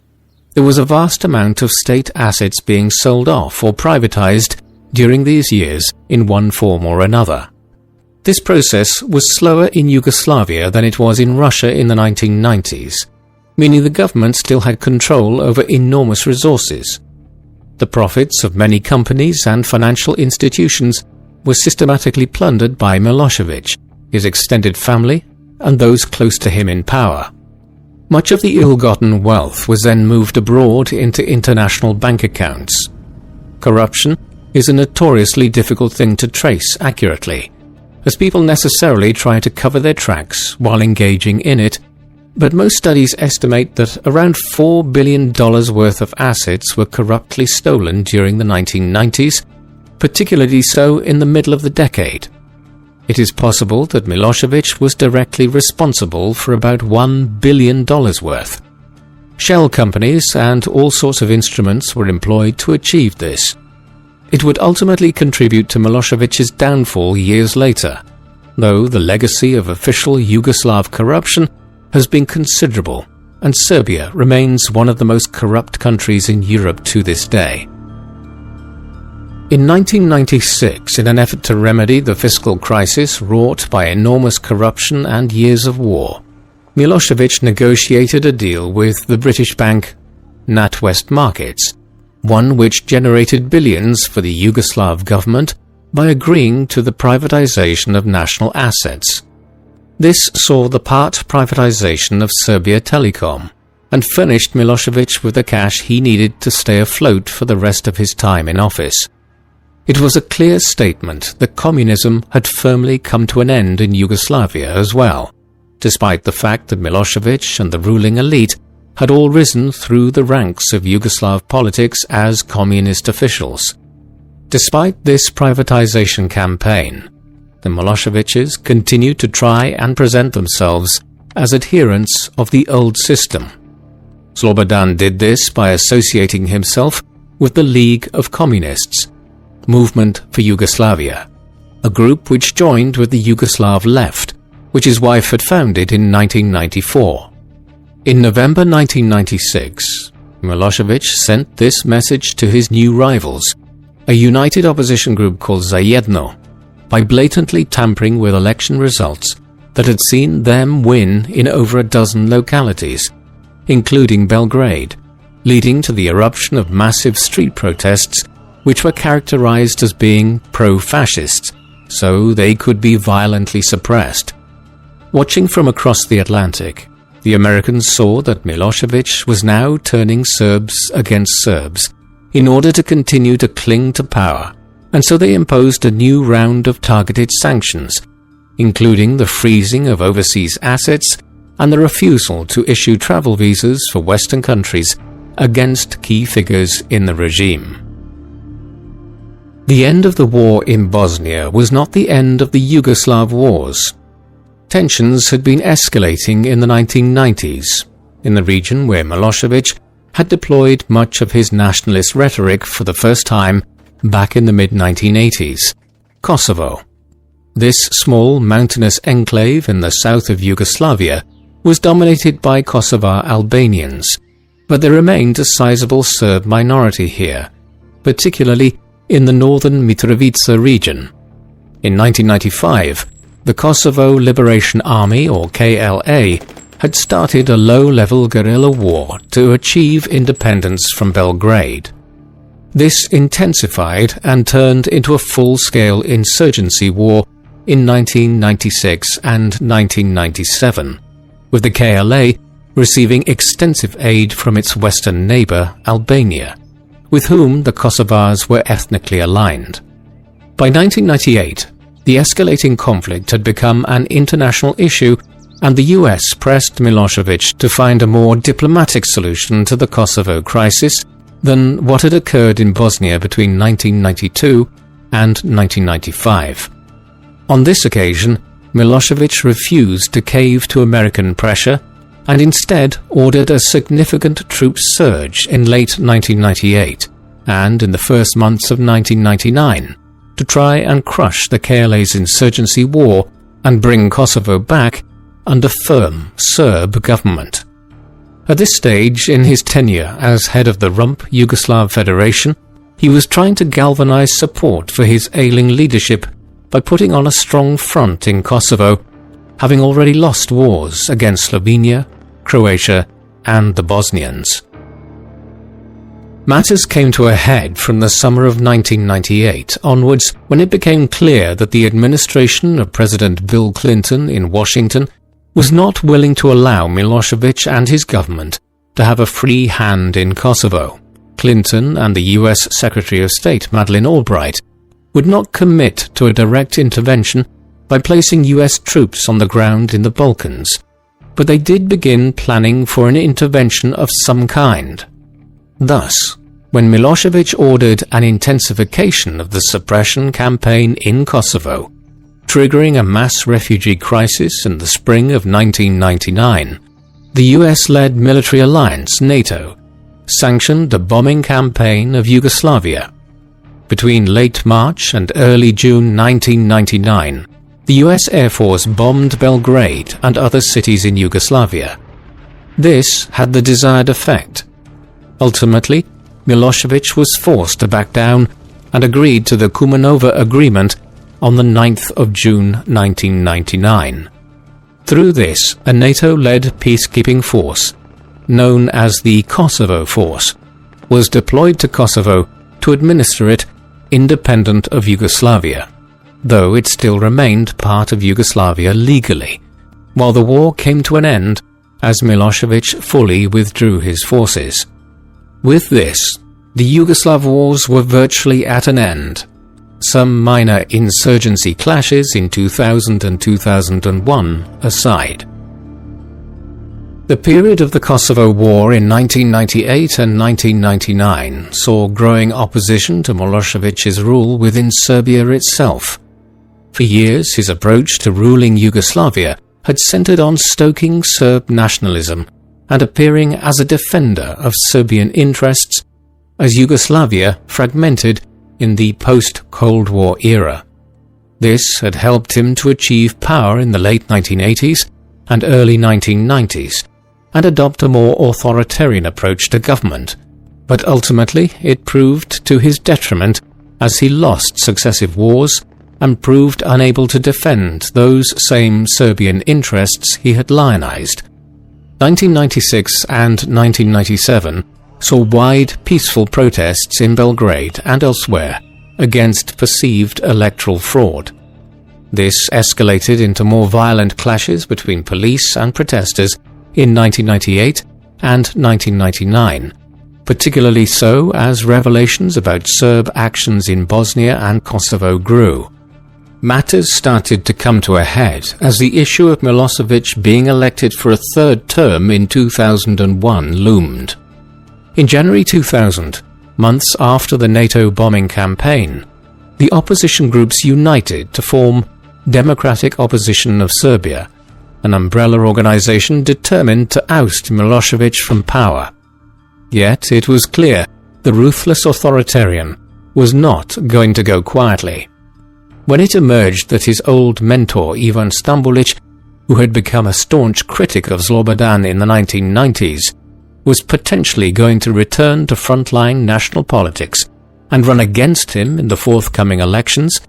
there was a vast amount of state assets being sold off or privatized during these years in one form or another. This process was slower in Yugoslavia than it was in Russia in the 1990s, meaning the government still had control over enormous resources. The profits of many companies and financial institutions were systematically plundered by Milosevic, his extended family, and those close to him in power. Much of the ill-gotten wealth was then moved abroad into international bank accounts. Corruption is a notoriously difficult thing to trace accurately, as people necessarily try to cover their tracks while engaging in it, but most studies estimate that around $4 billion worth of assets were corruptly stolen during the 1990s, particularly so in the middle of the decade. It is possible that Milosevic was directly responsible for about $1 billion worth. Shell companies and all sorts of instruments were employed to achieve this. It would ultimately contribute to Milosevic's downfall years later, though the legacy of official Yugoslav corruption has been considerable, and Serbia remains one of the most corrupt countries in Europe to this day. In 1996, in an effort to remedy the fiscal crisis wrought by enormous corruption and years of war, Milosevic negotiated a deal with the British bank NatWest Markets, one which generated billions for the Yugoslav government by agreeing to the privatization of national assets. This saw the part privatization of Serbia Telecom and furnished Milosevic with the cash he needed to stay afloat for the rest of his time in office. It was a clear statement that communism had firmly come to an end in Yugoslavia as well, despite the fact that Milosevic and the ruling elite had all risen through the ranks of Yugoslav politics as communist officials. Despite this privatization campaign, the Milosevic's continued to try and present themselves as adherents of the old system. Slobodan did this by associating himself with the League of Communists, Movement for Yugoslavia, a group which joined with the Yugoslav left, which his wife had founded in 1994. In November 1996, Milosevic sent this message to his new rivals, a united opposition group called Zajedno, by blatantly tampering with election results that had seen them win in over a dozen localities, including Belgrade, leading to the eruption of massive street protests which were characterized as being pro-fascist, so they could be violently suppressed. Watching from across the Atlantic, the Americans saw that Milosevic was now turning Serbs against Serbs in order to continue to cling to power, and so they imposed a new round of targeted sanctions, including the freezing of overseas assets and the refusal to issue travel visas for Western countries against key figures in the regime. The end of the war in Bosnia was not the end of the Yugoslav wars. Tensions had been escalating in the 1990s, in the region where Milosevic had deployed much of his nationalist rhetoric for the first time back in the mid-1980s, Kosovo. This small mountainous enclave in the south of Yugoslavia was dominated by Kosovar Albanians, but there remained a sizable Serb minority here, particularly in the northern Mitrovica region. In 1995, the Kosovo Liberation Army, or KLA, had started a low-level guerrilla war to achieve independence from Belgrade. This intensified and turned into a full-scale insurgency war in 1996 and 1997, with the KLA receiving extensive aid from its western neighbor, Albania, with whom the Kosovars were ethnically aligned. By 1998, the escalating conflict had become an international issue, and the US pressed Milosevic to find a more diplomatic solution to the Kosovo crisis than what had occurred in Bosnia between 1992 and 1995. On this occasion, Milosevic refused to cave to American pressure and instead ordered a significant troop surge in late 1998 and in the first months of 1999 to try and crush the KLA's insurgency war and bring Kosovo back under firm Serb government. At this stage in his tenure as head of the Rump Yugoslav Federation, he was trying to galvanize support for his ailing leadership by putting on a strong front in Kosovo, having already lost wars against Slovenia, Croatia, and the Bosnians. Matters came to a head from the summer of 1998 onwards, when it became clear that the administration of President Bill Clinton in Washington was not willing to allow Milosevic and his government to have a free hand in Kosovo. Clinton and the US Secretary of State Madeleine Albright would not commit to a direct intervention by placing US troops on the ground in the Balkans, but they did begin planning for an intervention of some kind. Thus, when Milosevic ordered an intensification of the suppression campaign in Kosovo, triggering a mass refugee crisis in the spring of 1999, the US-led military alliance NATO sanctioned a bombing campaign of Yugoslavia. Between late March and early June 1999, the US Air Force bombed Belgrade and other cities in Yugoslavia. This had the desired effect. Ultimately, Milosevic was forced to back down and agreed to the Kumanova Agreement on the 9th of June 1999. Through this, a NATO-led peacekeeping force, known as the Kosovo Force, was deployed to Kosovo to administer it independent of Yugoslavia, though it still remained part of Yugoslavia legally, while the war came to an end as Milosevic fully withdrew his forces. With this, the Yugoslav wars were virtually at an end. Some minor insurgency clashes in 2000 and 2001 aside. The period of the Kosovo War in 1998 and 1999 saw growing opposition to Milosevic's rule within Serbia itself. For years, his approach to ruling Yugoslavia had centered on stoking Serb nationalism and appearing as a defender of Serbian interests as Yugoslavia fragmented in the post-Cold War era. This had helped him to achieve power in the late 1980s and early 1990s and adopt a more authoritarian approach to government, but ultimately it proved to his detriment as he lost successive wars and proved unable to defend those same Serbian interests he had lionized. 1996 and 1997 saw wide peaceful protests in Belgrade and elsewhere against perceived electoral fraud. This escalated into more violent clashes between police and protesters in 1998 and 1999, particularly so as revelations about Serb actions in Bosnia and Kosovo grew. Matters started to come to a head as the issue of Milosevic being elected for a third term in 2001 loomed. In January 2000, months after the NATO bombing campaign, the opposition groups united to form Democratic Opposition of Serbia, an umbrella organization determined to oust Milosevic from power. Yet it was clear the ruthless authoritarian was not going to go quietly. When it emerged that his old mentor Ivan Stambolic, who had become a staunch critic of Slobodan in the 1990s, was potentially going to return to frontline national politics and run against him in the forthcoming elections,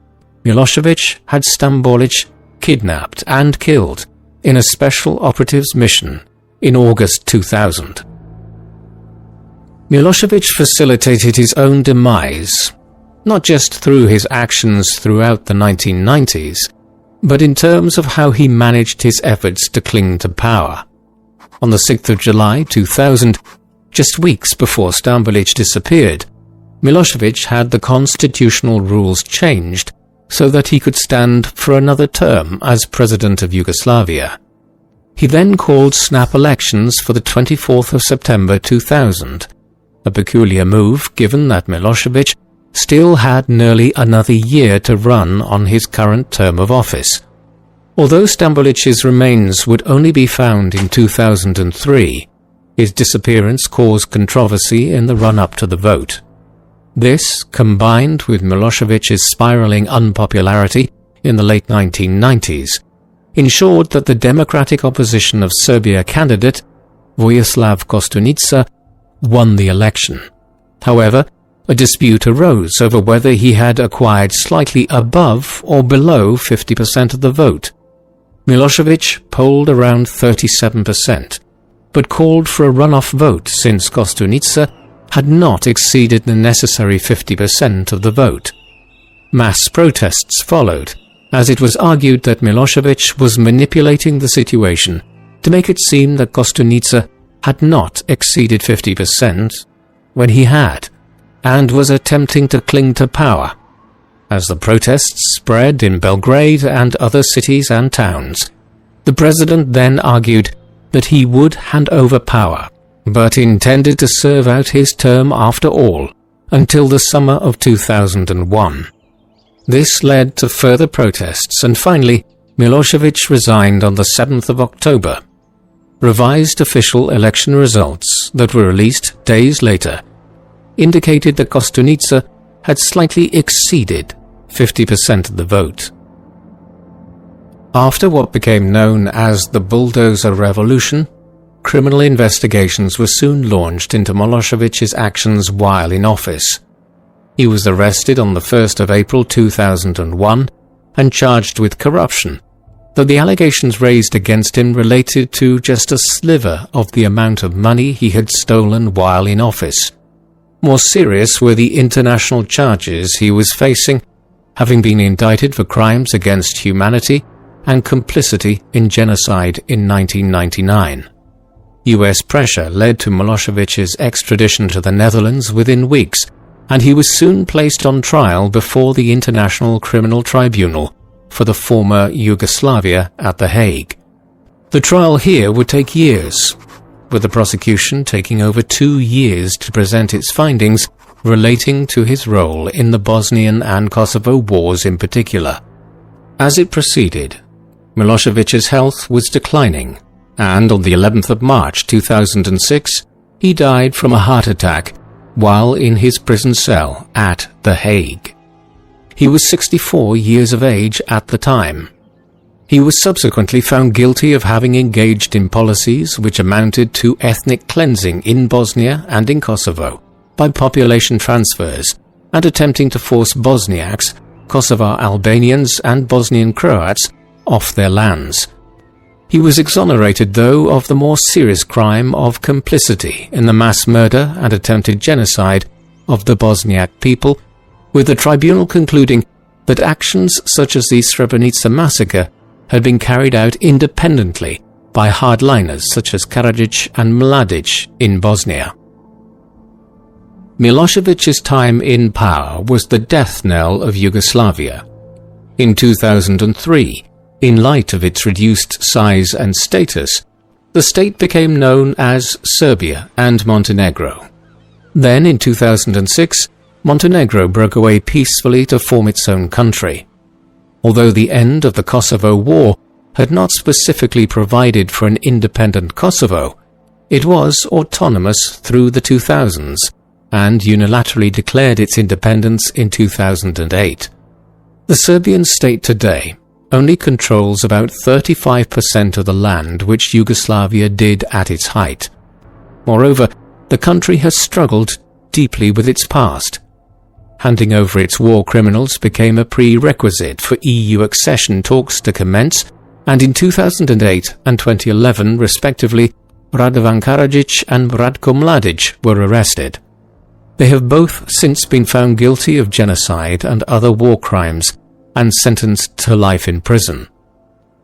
Milosevic had Stambolic kidnapped and killed in a special operatives mission in August 2000. Milosevic facilitated his own demise, not just through his actions throughout the 1990s, but in terms of how he managed his efforts to cling to power. On the 6th of July 2000, just weeks before Stambolic disappeared, Milosevic had the constitutional rules changed so that he could stand for another term as President of Yugoslavia. He then called snap elections for the 24th of September 2000, a peculiar move given that Milosevic still had nearly another year to run on his current term of office. Although Stambolic's remains would only be found in 2003, his disappearance caused controversy in the run-up to the vote. This, combined with Milosevic's spiraling unpopularity in the late 1990s, ensured that the Democratic Opposition of Serbia candidate, Vojislav Koštunica, won the election. However, a dispute arose over whether he had acquired slightly above or below 50% of the vote. Milosevic polled around 37%, but called for a runoff vote since Koštunica had not exceeded the necessary 50% of the vote. Mass protests followed, as it was argued that Milosevic was manipulating the situation to make it seem that Kostunica had not exceeded 50% when he had, and was attempting to cling to power. As the protests spread in Belgrade and other cities and towns, the president then argued that he would hand over power, but intended to serve out his term after all until the summer of 2001. This led to further protests, and finally Milosevic resigned on the 7th of October. Revised official election results that were released days later indicated that Kostunica had slightly exceeded 50% of the vote. After what became known as the Bulldozer Revolution, criminal investigations were soon launched into Milosevic's actions while in office. He was arrested on the 1st of April 2001 and charged with corruption, though the allegations raised against him related to just a sliver of the amount of money he had stolen while in office. More serious were the international charges he was facing, having been indicted for crimes against humanity and complicity in genocide in 1999. US pressure led to Milosevic's extradition to the Netherlands within weeks, and he was soon placed on trial before the International Criminal Tribunal for the former Yugoslavia at The Hague. The trial here would take years, with the prosecution taking over 2 years to present its findings relating to his role in the Bosnian and Kosovo wars in particular. As it proceeded, Milosevic's health was declining, and on the 11th of March 2006, he died from a heart attack while in his prison cell at The Hague. He was 64 years of age at the time. He was subsequently found guilty of having engaged in policies which amounted to ethnic cleansing in Bosnia and in Kosovo by population transfers and attempting to force Bosniaks, Kosovar Albanians and Bosnian Croats off their lands. He was exonerated, though, of the more serious crime of complicity in the mass murder and attempted genocide of the Bosniak people, with the tribunal concluding that actions such as the Srebrenica massacre had been carried out independently by hardliners such as Karadzic and Mladic in Bosnia. Milosevic's time in power was the death knell of Yugoslavia. In 2003, in light of its reduced size and status, the state became known as Serbia and Montenegro. Then, in 2006, Montenegro broke away peacefully to form its own country. Although the end of the Kosovo War had not specifically provided for an independent Kosovo, it was autonomous through the 2000s and unilaterally declared its independence in 2008. The Serbian state today only controls about 35% of the land which Yugoslavia did at its height. Moreover, the country has struggled deeply with its past. Handing over its war criminals became a prerequisite for EU accession talks to commence, and in 2008 and 2011 respectively, Radovan Karadzic and Ratko Mladic were arrested. They have both since been found guilty of genocide and other war crimes and sentenced to life in prison.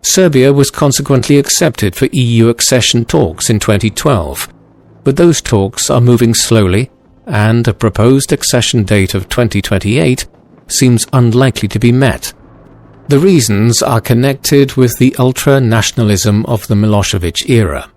Serbia was consequently accepted for EU accession talks in 2012, but those talks are moving slowly, and a proposed accession date of 2028 seems unlikely to be met. The reasons are connected with the ultra-nationalism of the Milosevic era.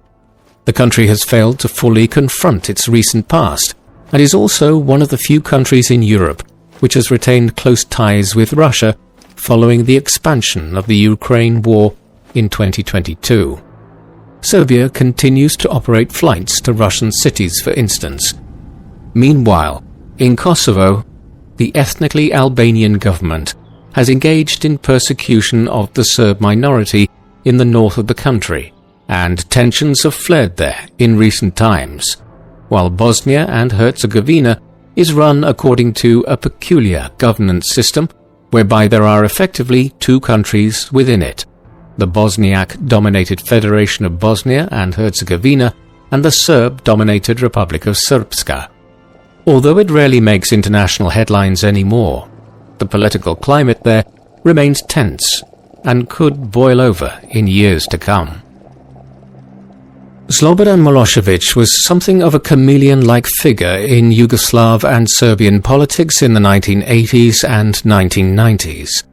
The country has failed to fully confront its recent past, and is also one of the few countries in Europe which has retained close ties with Russia following the expansion of the Ukraine war in 2022. Serbia continues to operate flights to Russian cities, for instance. Meanwhile, in Kosovo, the ethnically Albanian government has engaged in persecution of the Serb minority in the north of the country, and tensions have flared there in recent times, while Bosnia and Herzegovina is run according to a peculiar governance system whereby there are effectively two countries within it, the Bosniak-dominated Federation of Bosnia and Herzegovina and the Serb-dominated Republic of Srpska. Although it rarely makes international headlines anymore, the political climate there remains tense and could boil over in years to come. Slobodan Milosevic was something of a chameleon-like figure in Yugoslav and Serbian politics in the 1980s and 1990s.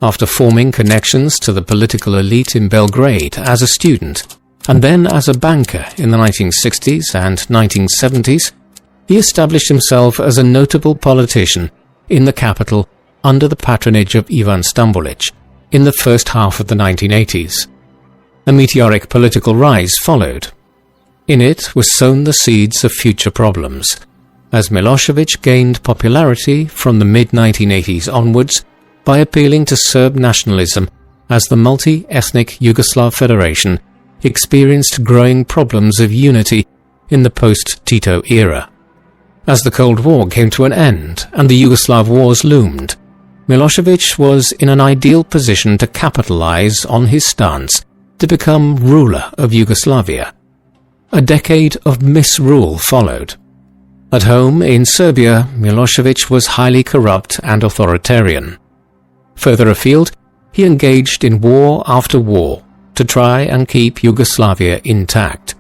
After forming connections to the political elite in Belgrade as a student, and then as a banker in the 1960s and 1970s, he established himself as a notable politician in the capital under the patronage of Ivan Stambolic in the first half of the 1980s. A meteoric political rise followed. In it were sown the seeds of future problems, as Milosevic gained popularity from the mid-1980s onwards by appealing to Serb nationalism as the multi-ethnic Yugoslav Federation experienced growing problems of unity in the post-Tito era. As the Cold War came to an end and the Yugoslav wars loomed, Milosevic was in an ideal position to capitalize on his stance to become ruler of Yugoslavia. A decade of misrule followed. At home in Serbia, Milosevic was highly corrupt and authoritarian. Further afield, he engaged in war after war to try and keep Yugoslavia intact.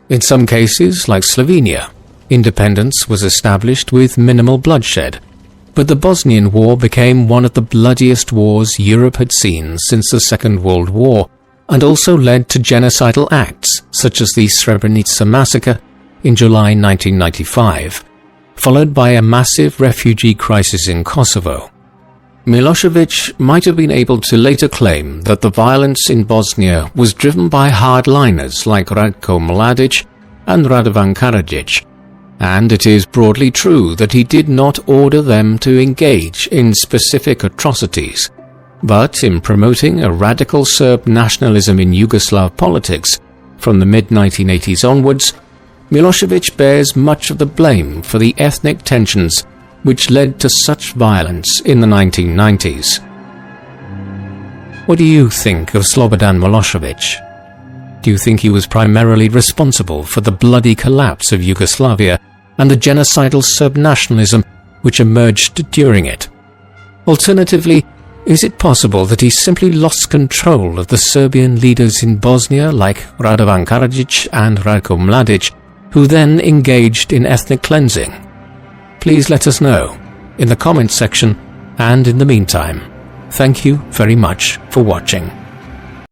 In some cases, like Slovenia, independence was established with minimal bloodshed, but the Bosnian War became one of the bloodiest wars Europe had seen since the Second World War, and also led to genocidal acts such as the Srebrenica massacre in July 1995, followed by a massive refugee crisis in Kosovo. Milosevic might have been able to later claim that the violence in Bosnia was driven by hardliners like Ratko Mladic and Radovan Karadzic, and it is broadly true that he did not order them to engage in specific atrocities, but in promoting a radical Serb nationalism in Yugoslav politics from the mid-1980s onwards, Milosevic bears much of the blame for the ethnic tensions which led to such violence in the 1990s. What do you think of Slobodan Milosevic? Do you think he was primarily responsible for the bloody collapse of Yugoslavia and the genocidal Serb nationalism which emerged during it? Alternatively, is it possible that he simply lost control of the Serbian leaders in Bosnia like Radovan Karadzic and Ratko Mladic, who then engaged in ethnic cleansing? Please let us know in the comments section, and in the meantime, thank you very much for watching.